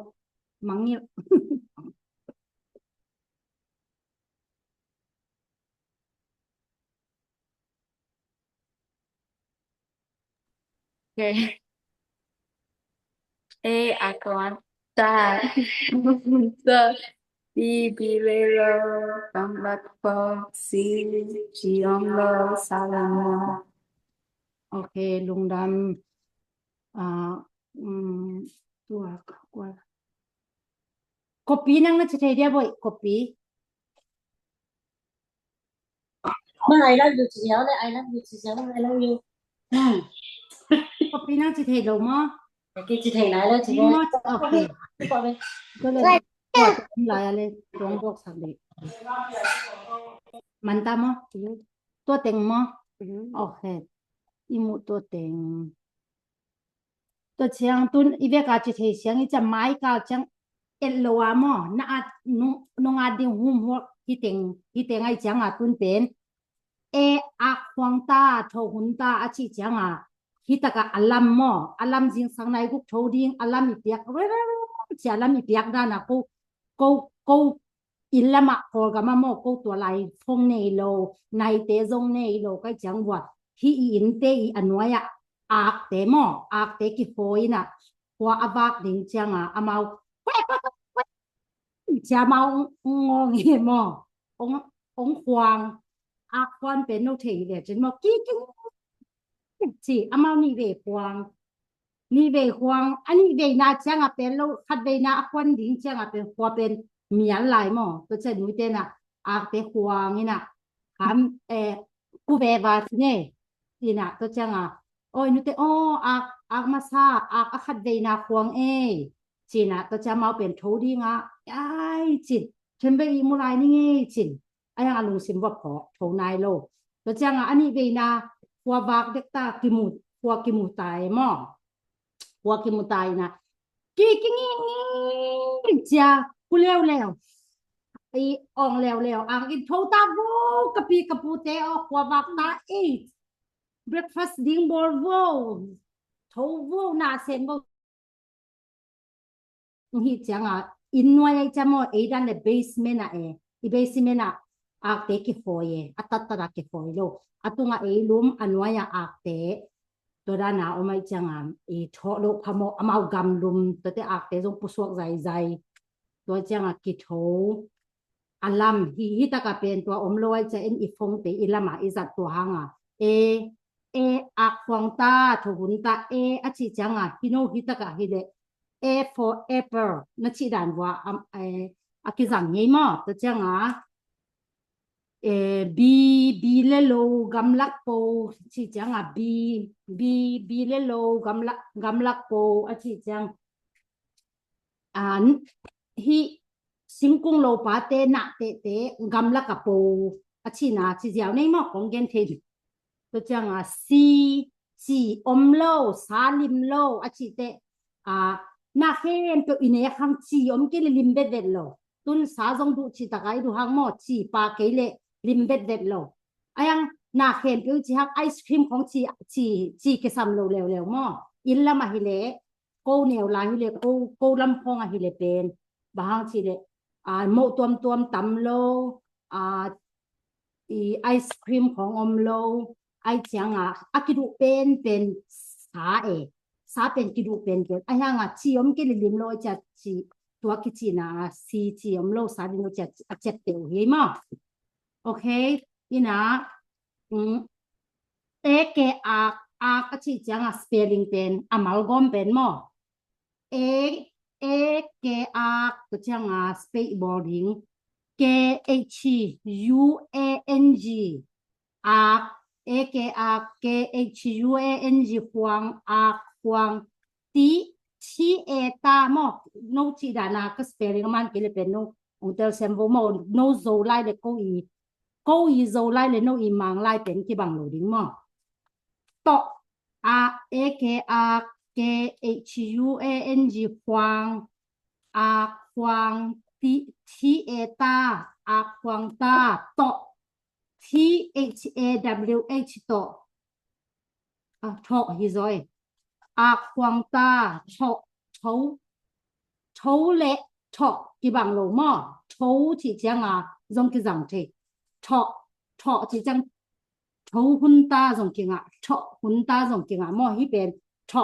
มังเงียบ a kwanta bi le lo kam la po si chi lo sa lim lo โอเคลุงดำตัวกว่ากบปีนั่งน่าจะเทียเดียบ่อยกบปีเมื่อไอรักอยู่เสียวเลยไอรักอยู่เสียวไอรักอยู่กบปีนั่งจะเทียลงมั้ง กินจะถึงไหนแล้วทีนี้ โอเคก็เลยตัวหลายอะไรตรงบอกสักเด็กมันตามมั้งตัวเต็งมั้งโอเคอีมูตัวเต็งตัวเชียงตุนอีเวกาจะเทียเชียงอีจะไม้กาจังเอ็ดลัวมั้งน่านุ่งอาดิหุ่มหัวที่เต็งไอจังตุนเป็นอาควงตาโทหุนตาอาชีจังฮิตกะอัลลัมมออัลลัมจิงสังในกุกโทดิงอัลลัมอีเปียกเว้ยอัลลัมอีเปียกด้านะกูอิลละมะพอกะมะมอกูตัวไหลฟงเนโลในเตจงเนโลก็จังว่าฮีอินเตอีอันวะอากเตมออากเตกิโฟยน่ะหัวอบากดิงจังอะมาจะมางงเฮมอองควางอาควันเป็นโนเทเดจนมอกี้สิอามานี่เวควางอันนี้เวนาจังเป็นโลคัดเวนาควันดิงจังเป็นหัวเป็นเมียนหลายมอก็จะนูเตน่ะอาเตควางนี่น่ะถามกูเววาเนี่ยสิน่ะก็จังโอ้ยนูเตอากมาซาอากคัดเวนาควางสิน่ะก็จะมาเป็นโทดิงไอ้จิตฉันไปอีมูไลนี่ไงจิตไอ้ยังลุงสิมว่าขอโทนายโลก็จังอันนี้เวนาหัวบากเด็กตาหัวกิมูตายมอหัวกิมูตายนะกี้จ้ากูเร็วไอ้อ่องเร็วอ่างอินโทตาโวกะปีกะปูเตอหัวบากตาbreakfast ding bol woโทโวนาเซนบ่ฮีจัง inwaya chamo eidan le basement a I basement a akte ki foye atatara ki foilo atunga eilum anwaya akte todana omai changam tholo phamo amau gam lum tote akte jong pusuak zai to changa ki tho alam hi taka pen to omloi cha en ifong te ilama izat to hanga akwangta thunta achi changa hino hitaka hile A for apple na chi dan wa akizang ngei mo to changa B le lo gamlak po chi changa B le lo gamlak po achi chang an hi singkung lo pa te na te gamlak po achi na chi jiao nei mo kong gen the to changa C chi om lo salim lo achi te na hen pe ine khang chi om ke limbe dello tun sa jong du chi takai du hang mo chi pa ke le limbe dello ayang na hen pe chi hak ice cream khong chi ke sam lo lew mo illa ma hile ko new la hile ko lam khong a hile pen bahang chi le mo tuam tam lo ice cream ของอมโลไอเจียงกิดูเป็นสาเป็นกิดูเป็นเกไอยังชีอมกิลิมโลจะชีตัวกิจีนาชีอมโลสาดิโนจะเจ็ดเตียวเฮมโอเคนี่นะเกกชีเจียงspelling เป็น amalgam เป็นมอเกตัวเจียงspellboarding KHUANG KHUANG ควางที่ตามอโนจิดานาก็ spelling มันกิเลเป็นโนองเตลเซมโบโมโนโซไลเลโกอีโซไลเลโนอีมังไลเป็นที่บังโลดิ้งมอตอKHUANG ควางที่ตาควางตาตอTHAWH ตอทอฮิซอยควางตาโชเลทอกิบังโลมอโชที่จังจงกิจังเททอที่จังโชหุนตาจงกิทอหุนตาจงกิมอฮิเป็นทอ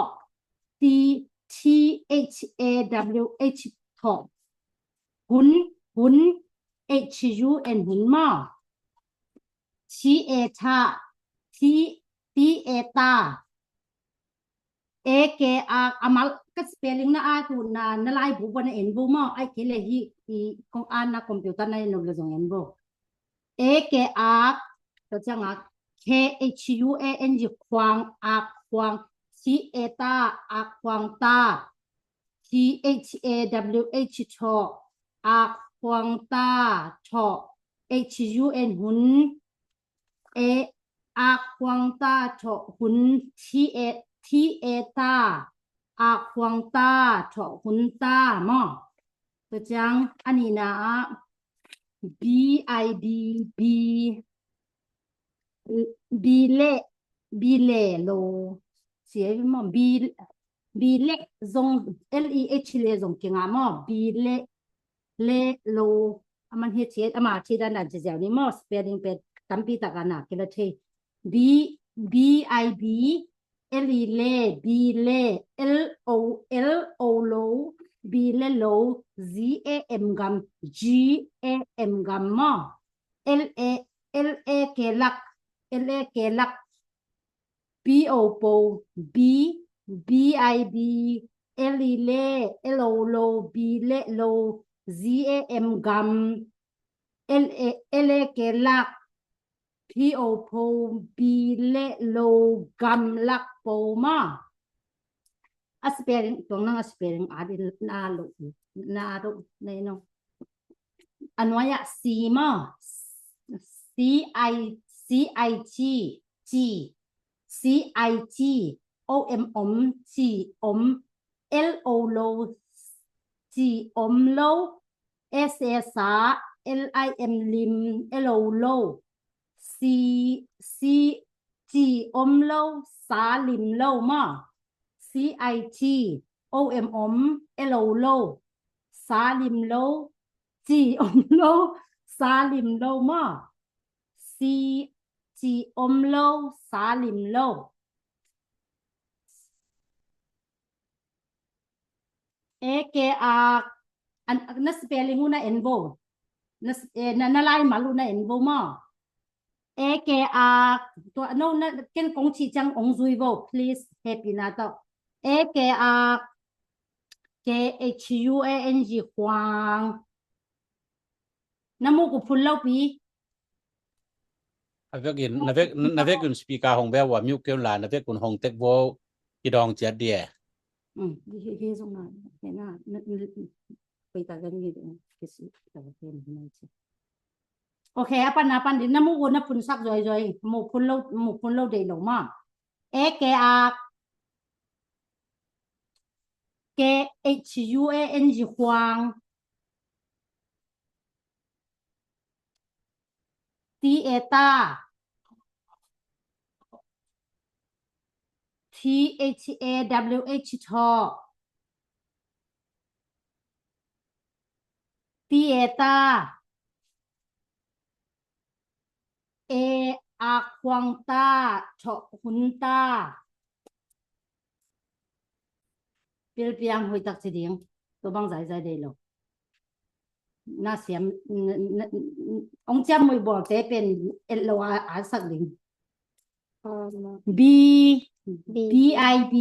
THAWH ทอหุนHUN หุนมาชีทาทีตาอามัลก็ spelling นะทุนนะลายบุบนะเอ็นบุมาไอเคเลฮีคงอ่านนะคอมพิวเตอร์นะนบลจงเอ็นบุตัวจังKHUANG ควางชีตาควางตา THAWH ทอควางตาทอ HUN หุนควางตาทอหุนทีตาควางตาทอหุนตามอตัวจังอันนี้นะ Bเลโลเสียมอ Bเลซง LEH เลซงกิงมอ Bเลโลมันเฮ็ดเสียมาที่ด้านนั้นจะเจ้านี่มอ spelling เป็นตัมปีตะกันน่ะกิละเท BIB Lเล LO โล B เลโล ZAM กัม GAM กัมมอ LA เกลักBO โป BIB L เล LO โล B เลโล ZAM กัม LA เกลักPO โพ B เลโลกัมลักโปมาspelling ตรงนั้น spelling ดินาโลในเนาะอันว่าCมา CIG OM G LO โล G โล SS LIM ลิม LO โลC โลสาลิมโลมา CIG OM LO โล สาลิมโลจีอมโลสาลิมโลมอซีจีอมโลสาลิมโลAKR na spelling una envo na lai malu na envo mo AKR to no na ken kong chi chang ong zui vo please happy na to AKR KHUANG Huang namu ku phul lo pi navek kun speaker hong be wa mute ken la navek kun hong tek vo ki dong che dia he song na he naไปตากันนี่ke si ta ke ni chi okay apan din namu ku na phun sak joi mu phun lo dei lo ma AKR KHUANG Huang Theater THAWH Talk Theater A Aquanta Chokhunta Pilpiang hui tak siding to bang zai de lo na siam ong cham moi bol te pen lo a sak ding B BIB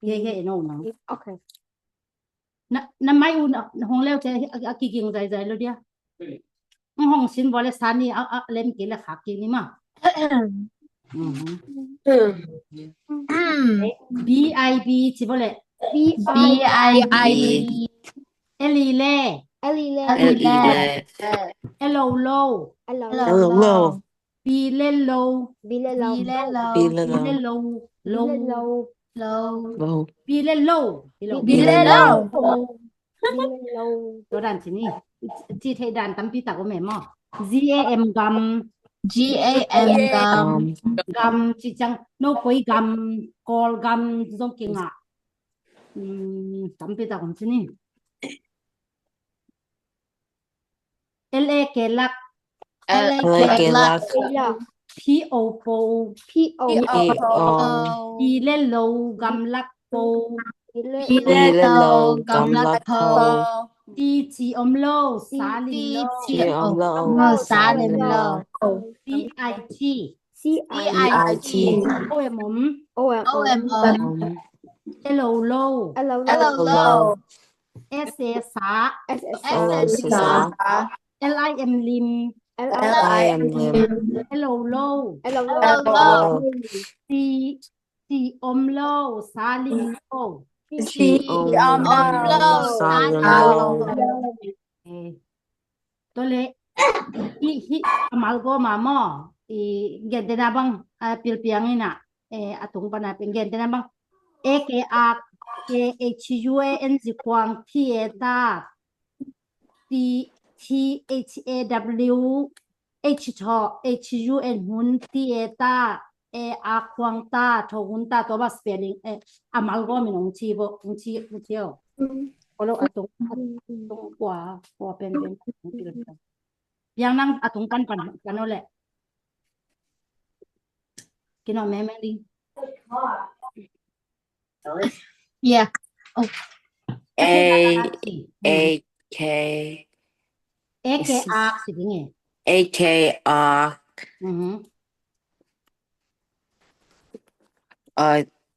ye no na Okay. na mai un hong leo che ki king zai lo dia hong sin bole sani a lem ke la kha ki ni ma BIB chi bole BIB Elile Hello Bilelo to dan sini ti thai dan tam pi ta ko me mo GAM gam chi chang no koi gam call gam zong kinga tam pi ta kon sini LA kelak PO Bilelo gam lak po DG omlo salim lo CIT OM Hello SSA LIM lim Hello C omlo salim lo tole hi amal go mamo gente na bang pilpiangina atung pana gente na bang AKR KHUANG Huang Theater THAWH Talk HUN Hun Theater Aquanta Thonta to ba spelling amal go mi nong chi bo ong chi Olo atung kwa pen yang nang atung pan ole kino memory Yeah. AKR sidinge AKR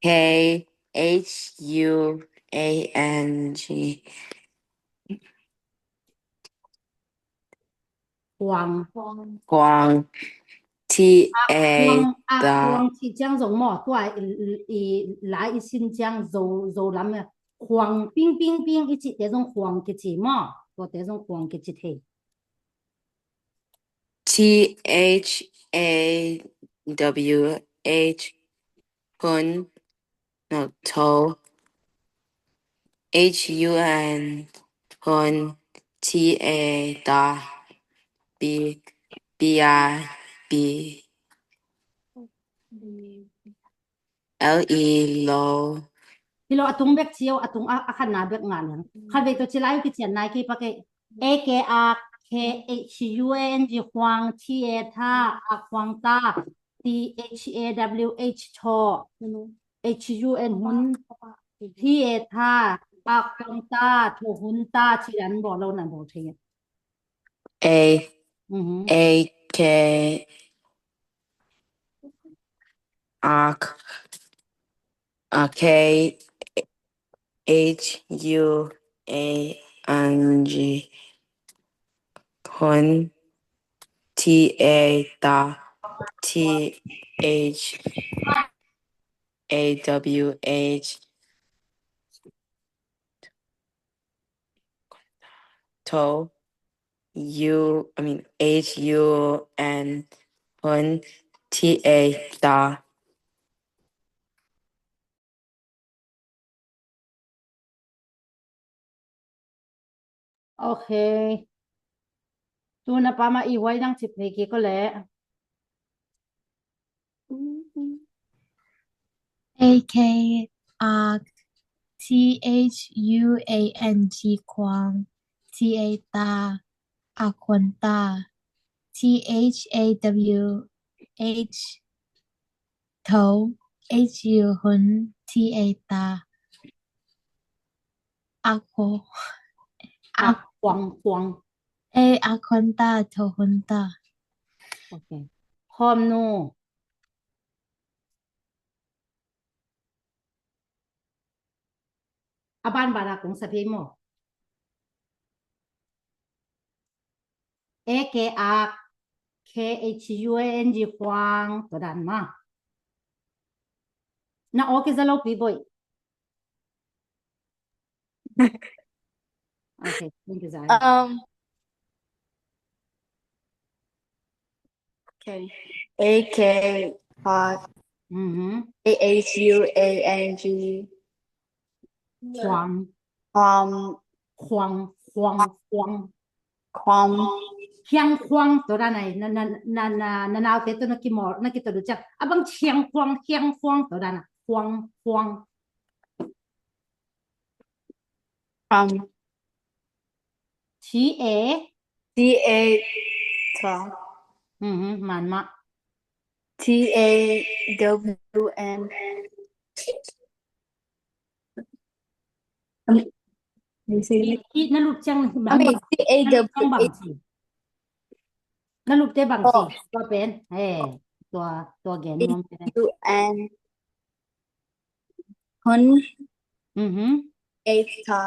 KHUANG Huang Huang chi jiang zong mo tuai lai i xin jiang zo lam Huang ping i chi de zong Huang ke chi mo to de zong Huang ke chi the THAWH Hun no to HUN Hun TA BIB LE low Pilo atung bek siyo atung akan na bek nga lang. Kadwe to sila yung kitchen na ki pake AKAKHUNG Huang THA tha Huang ta THAWH cho HUN hun THA tha Huang ta to hun ta chiran bo lo nan bo the AK ARC KHUANG Hun THA ta THAWH to HUN hun THA ta Okay tu na pa ma iwai nang chip he ki ko le AKRTHUANG Kwang THA ta Akwanta THAWH to HU hun THA ta Akwo Huang Akwanta to hunta Okay พร้อมนูaban bara kung sabihin mo AKAKHUANG Huang to dan ma na okay sa lopi boy Okay thank you Zai Okay AK AHUANG Huang Chiang Huang to dan ai na te to na ki mo na ki to du cha abang Chiang Huang to dan Huang THA ta man ma TAWN ki na lup chang I mean TAWH na lup te bang siตัวเป็นตัวแกนมองไปได้ UN hun ta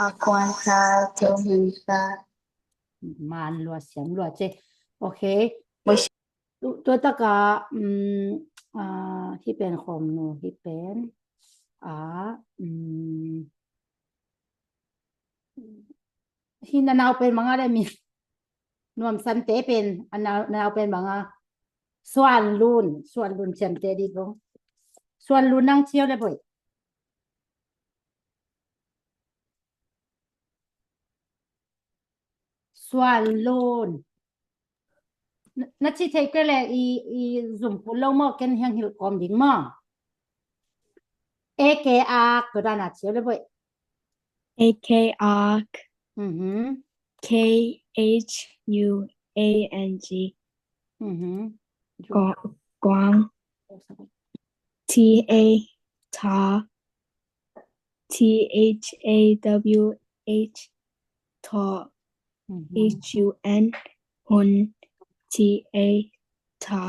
Akwanta to hunta มันรัวเสียงรัวเจโอเคตัวตะกะที่เป็นคอมโนที่เป็นที่นาวเป็นมังอะไรมีนวมสันเตเป็นอันนาวเป็นมังส่วนลุนเสียงเตดีกงส่วนลุนนั่งเที่ยวเลยบ่อยส่วนลุนนัดที่เทกเลยอีซุ่มปุ่นเล่ามากันเฮียงหิวกอมดิ่งมาAKR ก็ได้นะเที่ยวเลยบ่อย AKR KHUANG กวาง THA ta THAWH to HUN hun THA ta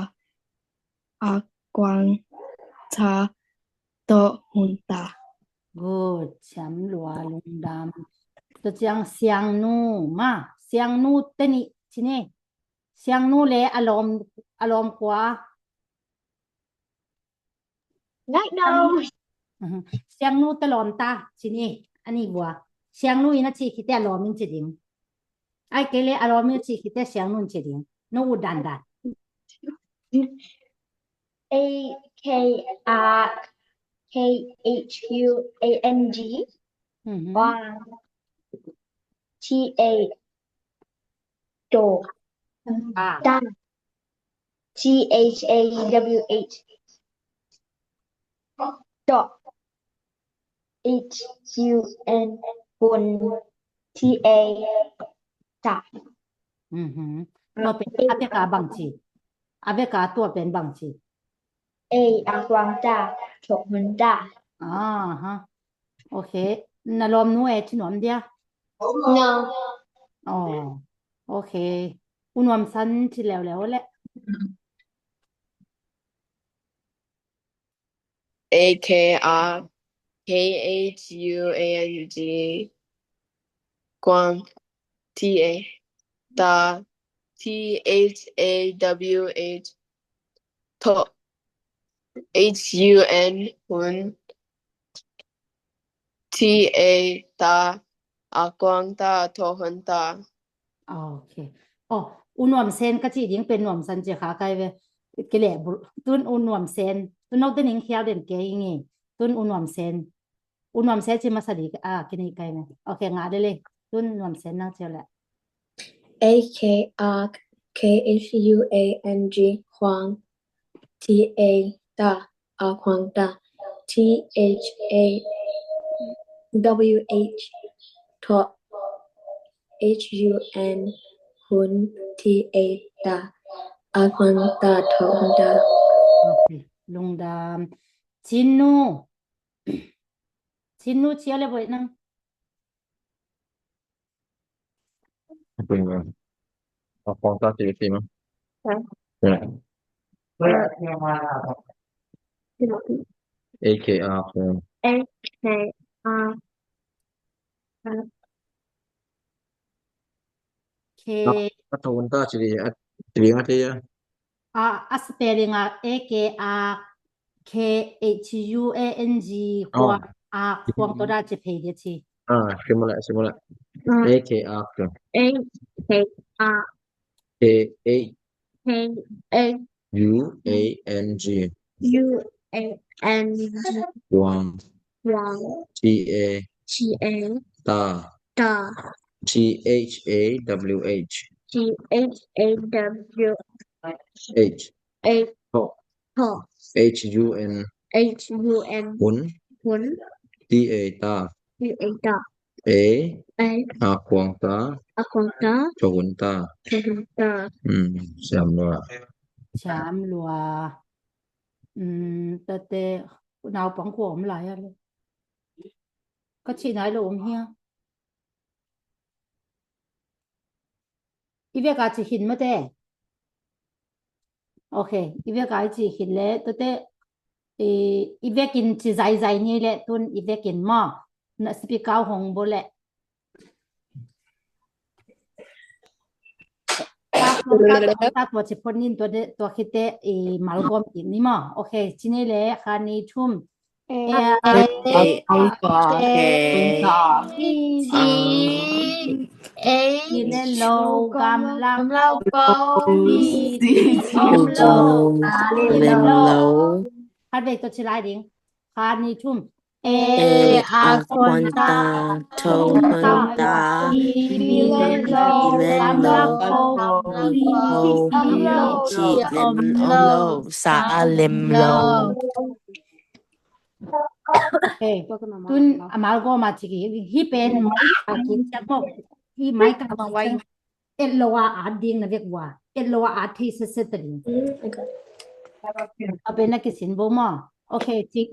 Akwang ta to hunta Good แชมป์หลัวลุงดำตัวจังเสียงนูมาเสียงนูเตนี่ทีนี่เสียงนูเลยอารมณ์กว่า no เสียงนูตลอดตาทีนี่อันนี้บัวเสียงนูอินะชีคิดแต่อารมณ์มันจะดิ่งไอ้เกเลยอารมณ์มันชีคิดแต่เสียงนูจะดิ่งนูดันAKR KHUANG Kwang THA to ta THAWH dot H U N หุ่น T A จ้ะตัวเป็นอเมริกาบางทีอเมริกาตัวเป็นบางที A อากวางจ้าถกหุ่นจ้าฮะโอเคนาลอมนูเอชินอมเดีย no อ๋อโอเคอุนวมสันที่แล้วแหละ A K R K H U A N G กวาง T A ตา T H A W H ทอ H U N หุ่น T A ตาอากวางตาทอหุ่นตาโอเคอุนวมเซนก็จีดิงเป็นนวมสันเจขาไกเวเกเลบุตุนอุนวมเซนตุนเอาตนิงเขียวเด่นเกยงี้ตุนอุนวมเซนจิมาสดีกินี่ไกเมโอเคงาได้เลยตุนนวมเซนนั่งเจียวแหละ A K R K H U A N G ควาง T A ตาอาควางตา T H A W H ทอ H U N หุ่น T A ตาอาควางตาทอหุ่นตาโอเคลุงดามชินนูเชียวเลยบ่นั่งเป็นไงเอาของตาสีมั้งAKR AKR K atau unta ciri ada ya spelling AKR KHUANG ควางควางตัวได้จะเพยทีsemula AKR AKR KHUANG Wang TA Ta THAWH HUN Hun TA Ta A Akwang Ta Chahun Ta ชามลัวแต่นาวปังขวมหลายเลยก็ชี้ไหนลงเฮียอีเวกาจะหินมาแต่โอเคอีเวกาจะหินแล้วแต่อีเวกินจะใจนี่แหละตุนอีเวกินมาน่ะสปีกเอาหงบ่แหละตัวเฉพาะนี่ตัวคิดแต่มัลกอมอินนี่มาโอเคทีนี้แหละคานี้ชุ่มทีเล่นโลกำลังโปทีเล่นโลคัดเบกตัวชิลายดิงคานี้ชุ่มอาควันตาโทหันตาทีเล่นโลกำลังโปทีเล่นโลซาเลมโลตุนอามาลโกมาจิกิฮิเป็นไม้กินจักบอกฮิไม้กะมาไว้เอโลวาอาดิงนะเวกว่าเอโลวาอาทิเสตริงเอาเป็นนักสินบ่มาโอเค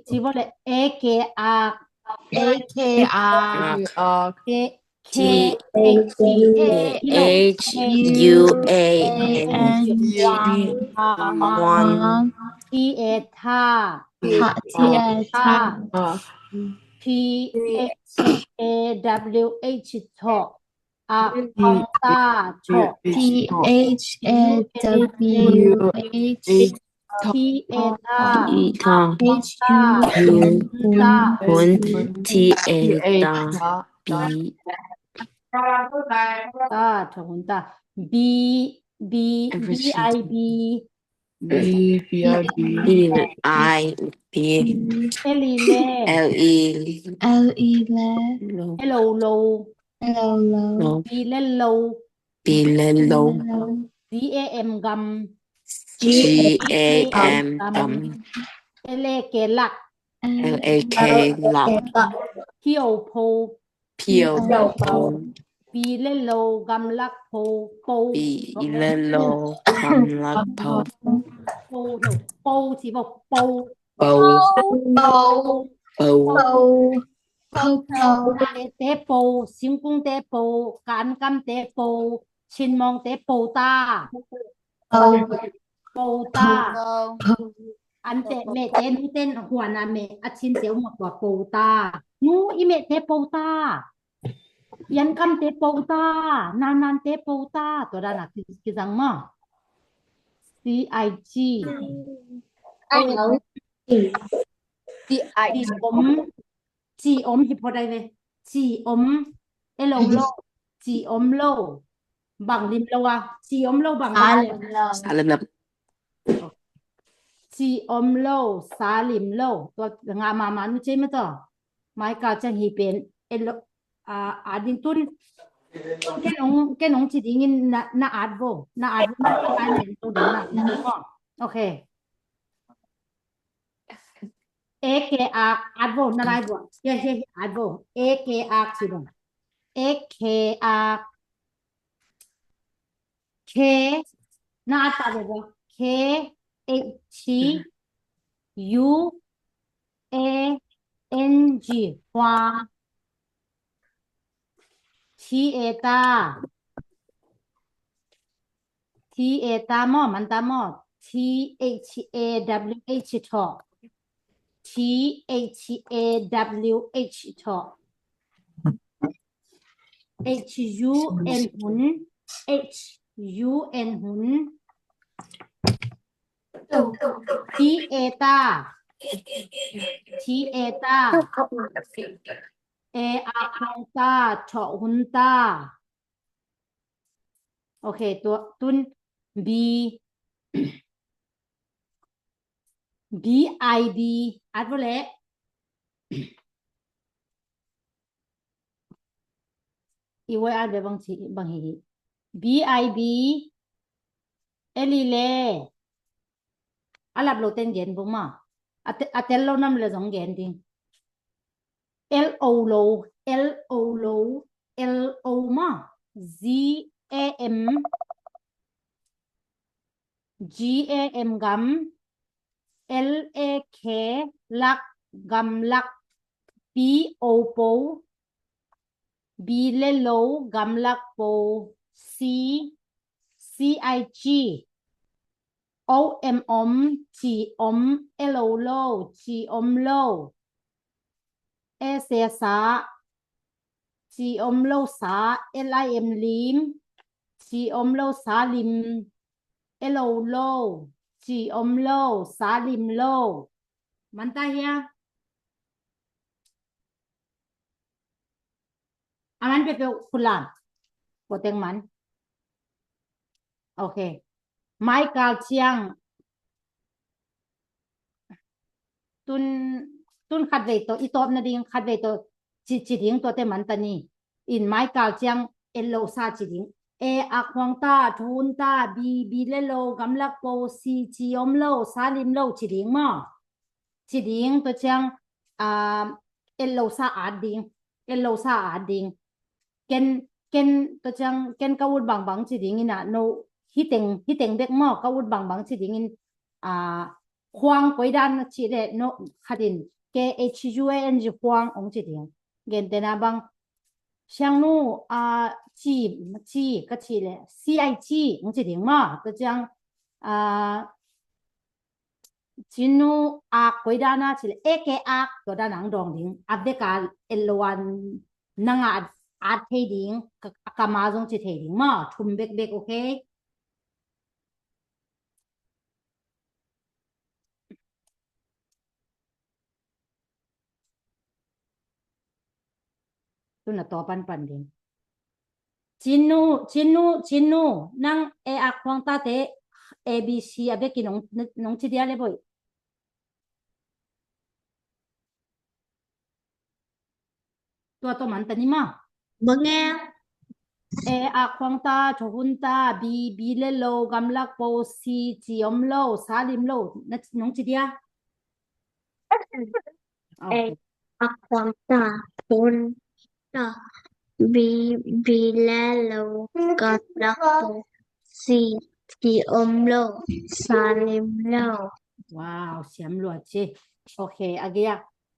จิบ่เลย AKR PHAWH ทออาควางตาทอ THAWH TATAหุ่น TA ตา B ตาทอหุ่นตา BIB DAM กัม GAM กัมเอเลเกลัก LAK lock เที่ยวโพ Pio B เล่นโลกำลักโพโป B Ilelo Kamlak Po โปหนูโปสิบอกโป Bo Bo เตโปสิงกุ้งเตโปการกำเตโปชินมองเตโปตาโปตาอันเตเมเตนูเต้นหัวนาเมอชินเตียวหมดว่าโปตานูอีเมเตโปตายันกำเตโปตานานเตโปตาตัวด้านน่ะคือจังมา CIG จีอมฮิปโปได้เลยจีอมเอโลโลจีอมโลบังลิมโลวะจีอมโลบังSalim จีอมโลซาลิมโลตัวงามานุเจมะตอไม้กาจังฮีเป็นเอโลอาดินตุนแกนงจิดิงินนาอาดโบนาอาดโบการเรียนตัวเดินนะโอเคAKR advo นาไรบ่เฮ้ advo AKR สิบ่ AKR K นาตาบ่ K H U A N G ฮวา T เอตา T เอตามอมันตามอ T H A W H ทอTHAWH talk HUN หุน HUN หุน TETA AR คองตาเฉาะหุนตาโอเคตัวตุน BIB อัดบ่แลอีไว้อัดบางที BIB เอลิเลอัลบโลเต็นเย็นบ่มาอะเตลโลนำเลยสองเย็นดิ LO LO มา ZAM GAM กัมLAK ลักกำลัก PO โป B เลโลกำลักโป CIG OM อม G อม LO โล G อมโล S สา G อมโลสา LIM ลิม G อมโลสาลิม LO โลจีอมโลซาลิมโลมันตาเฮียมันเป็นคุณหลานโปรเตงมันโอเคไม้กาลเชียงตุนขัดเวตัวอีตอบนะดิงขัดเวตัวจิดิงตัวเตมันตานี่อินไม้กาลเชียงเอโลซาจิดิงA อักฮวงตาทูนตา B เลโลกำลักโป C จีอมโลซาลิมโลจิดิงมาจิดิงตัวจังเอโลซาอาดิงเกนตัวจังเกนกะวุดบังจิดิงอินะโนฮิเต็งเด็กมอกะวุดบังจิดิงอินควางกวยดานจิเดโนขัดิน KHUAN จิควางองจิดิงเกนเตนาบัง像路G个起嘞 CIG 我这点嘛就这样진노归达那起嘞 AKR ก็ได้หนังดองดิงอัดเดกาL1 นังอัดเทดิงกะมาจงจิเทดิงมาทุมเบกโอเคตุนต่อปันดิงจินนูนังอักควางตาเต ABC อะเบกิน้องจิเดียเลยบ่อยตัวมันตะนี่มาบ่แงอักควางตาโชหุนตา B เลโลกำลักโป C จีอมโลซาลิมโลน้องจิเดีย โอเค Aquanta Punta Bilelo Gatlakpo Si Omlo Salimlo ว้าวเสียมหลวดจิโอเคอาเกีย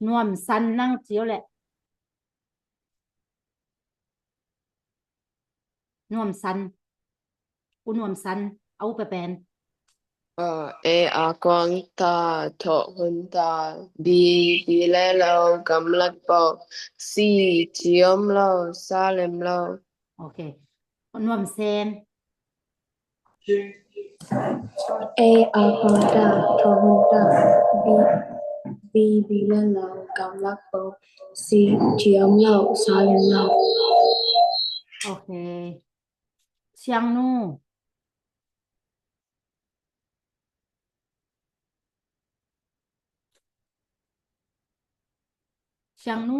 นวมสันนั่งเจียวแหละนวมสันอุนวมสันเอาไปแปลนAquanta Tohunta Bilelo Gamlatpo Si Omlo Salimlo โอเคนวมแซน Aquanta Tohunta Bilelo Gamlatpo Si Omlo Salimlo โอเคเชียงนูเชียงนู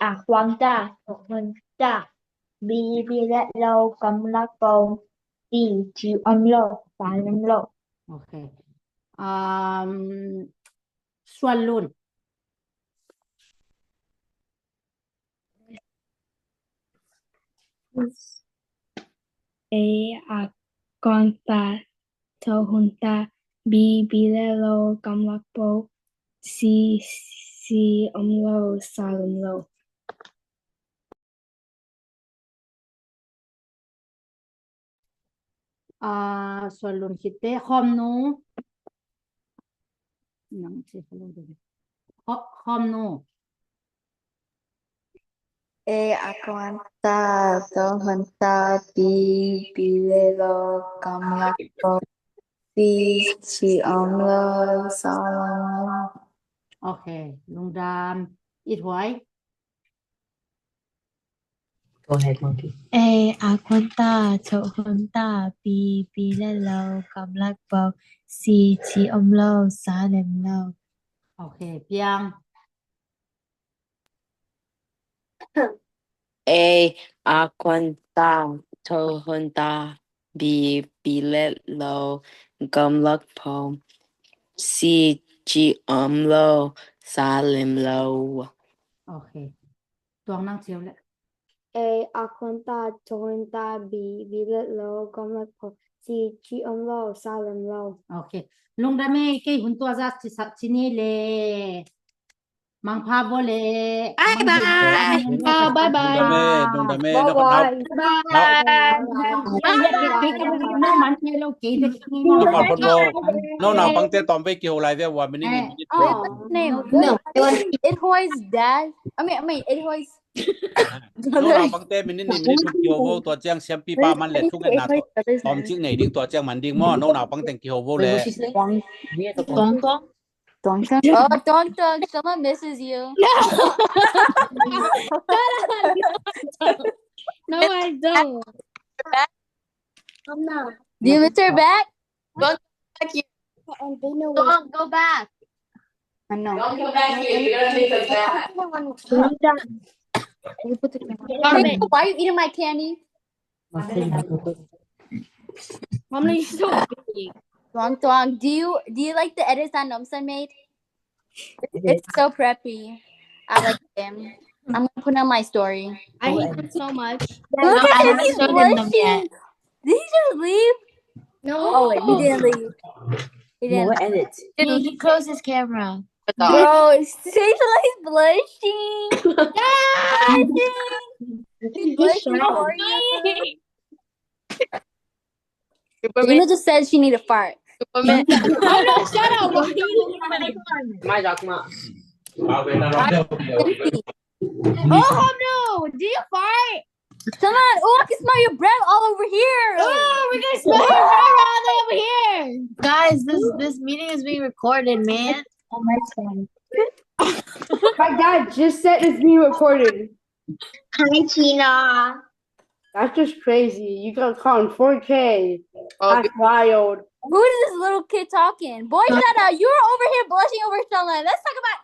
Aquanta Tohunta Bilelo Gamlatpo Si Omlo Salimlo โอเคส่วนรุ่น Aquanta Tohunta Bilelo Gamlatpo Si Omlo Salimlo ส่วนรุ่นคิดเตะคอมหนูนังสิเขาลงดูคอมหนู Aquanta Tohunta Bilelo Gamlatpo Si Omlo Salimlo โอเคลุงดามอีถวย Go ahead, Monkey. Aquanta Tohunta Bilelo Gamlatpo Si Omlo Salimlo โอเคเปียง Aquanta Tohunta Bilelo Gamlatpo Si Omlo Salimlo โอเคตวงนั่งเจียวแหละ Aquanta Tohunta Bilelo Gamlatpo Si Omlo Salimlo โอเคลุงดาเมเกยหุ่นตัวจักชินี่เลยมังพาบ่เลยบายบาย บายดงดาเมนครน้องมันเทโลเกเด็กนี่ นครพนมน้องหนาวปังเตตอมไปเกี่ยวอะไรเด้ว่ามันนี่ No, it was dad. I mean, it was น้องหนาวปังเตมินี่ทุกเกี่ยวโวตัวเจียงเสียมปีป้ามันเล็ดทุกนาตอมจิงไหนดิ้งตัวเจียงมันดิ้งหม้อน้องหนาวปังเตงเกี่ยวโวเลย Dong. Someone misses you. No, I don't. Do you miss her back? Go back here. Don't go back. I know. Don't go back here. You don't need the Why are you eating my candy? Mom, you're so big. Dong. Do you like the edits that Nomsan made? It's so preppy. I like them. I'm gonna put on my story. I hate them so much. Look I at haven't he's showed them yet. blushing. Did he just leave? No. Oh wait, he didn't leave. He didn't. What edit? He closed his camera. Bro, Seychelles blushing. He's blushing for you. Lena just said she need a fart. Superman. Oh no, shut up. Why are you looking at my phone? My dog, ma. Oh no, do you fart? Come on, oh, I can smell your breath all over here. Oh, we're gonna smell your breath all the way over here. Guys, this meeting is being recorded, man. Oh my god. My dad just said it's being recorded. Hi, Tina. That's just crazy. You got caught in 4K. That's wild. Who is this little kid talking? Boy, shut up. You're over here blushing over someone. Let's talk about...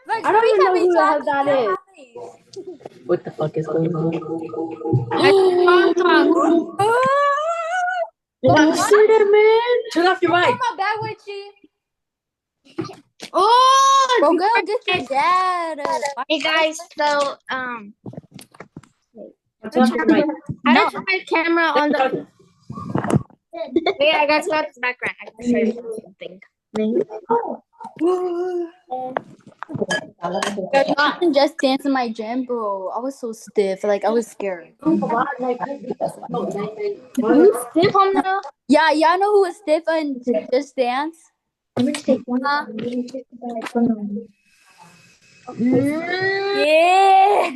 Look, I don't even know who the hell that is. What the fuck is going on? See that, man? Turn off your mic. my bag with you. Oh, Bro, go get your dad. Hey guys, so Turn off your mic. I don't turn my camera on the. Wait, I gotta turn off the background. I gotta show you something. I didn't just dance in my gym, bro. I was so stiff. Like, I was scared. You stiff on the. Yeah, y'all know who was stiff and just dance? Let me take one. Yeah.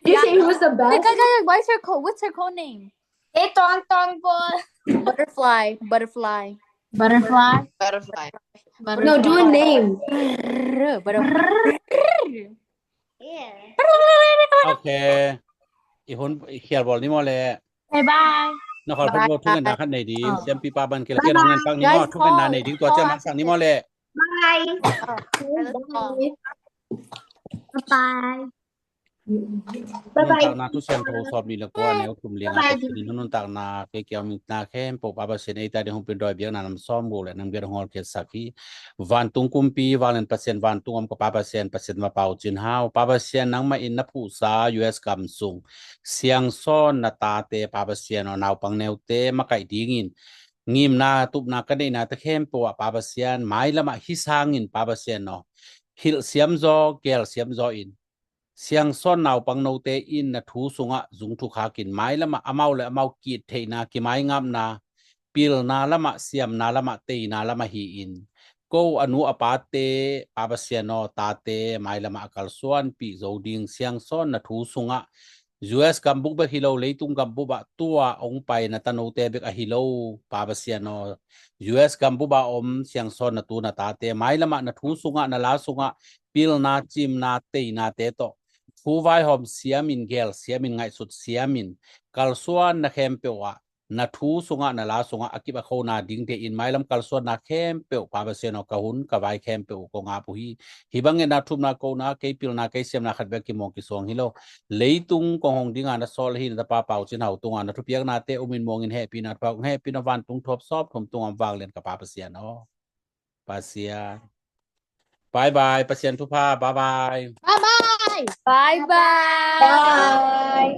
You say who's the best? What's her code name? Hey, Tong boy. Butterfly. Butterfly. Butterfly. No, do a name. Butterfly. Yeah. โอเคอีหุ่นเขียนบอลนี่มอแล Bye bye. นครพนมทุกกันนะคันในดีเสียมปีปาบันเกลเกนงานฟังนี่มอทุกกันนะในดีตัวเจ้านักสั่งนี่มอแล Bye. Bye. นนตากนาทุเสียงโทรสอบนี่แล้วก็แนวคุมเลี้ยงอาชีพนนตากนาเกี่ยวมีนาแค่ปกอาบเสนไอตาเดฮงเป็นดอยเบียงนานำซ้อมโบและนำเบียงฮอลเกสักที่วันตุงกุมปีวันเปอร์เซ็นต์วันตุงอมกับ8%มาเป่าจินฮาว8%นังมาอินนับผู้สา US กำสูงเสียงซ้อนนาตาเต8%นาวปังแนวเตมาไก่ดีงินงิมนาตุบนากันได้นาตะเข้มปว8%หมายละมาฮิสางิน8%เนาะฮิลเสียมจอเกลเสียมจออินเสียงซ้อนนาวปังโนเตอินนะทูสุงะจุงทุกหากินไม้ละมาอเมาและอเมากีดเทนากิไม้งามนาปิลนาละมาเสียมนาละมาเตนาละมาฮีอินโกอนุอปาเตปาบเสียนอตาเตไม้ละมากัลส่วนปีโจดิงเสียงซ้อนนะทูสุงะ US กัมบุกเบฮิโลเลยตุงกัมบุบะตัวองไปนะตะโนเตเบกอฮิโลปาบเสียนอ US กัมบุบะอมเสียงซ้อนนะตูนะตาเตไม้ละมานะทูสุงะนะลาสุงะปิลนาจิมนาเตนาเตโตผู้ไว้หอมเสียมินเกลเสียมินไงสุดเสียมินกัลส่วนนะเข้มเปวะนะทูสุงะนะลาสุงะอกิบะโคนาดิงเตอินไม้ลำกัลส่วนนะเข้มเปวปาบเสียนอกะหุนกะไว้เข้มเปวกงอาปุฮีฮิบังเงนะทุมนะโกนะเกปิลนะเกเสียมนะขัดเบกิมองกิสวงฮิโลเลยตุงกงหงดิงานะซอลฮินตะปาเป่าจินเฮาตุงานะทุเปียกนาเตอุมินมองอินเฮปีนะเป่าเฮปีนะวันตุงทบซอบถมตุงอำวางเล่นกับปาบเสียนอปาเสียบายบายปาเสียนทุพาบายบาย Bye bye. Bye.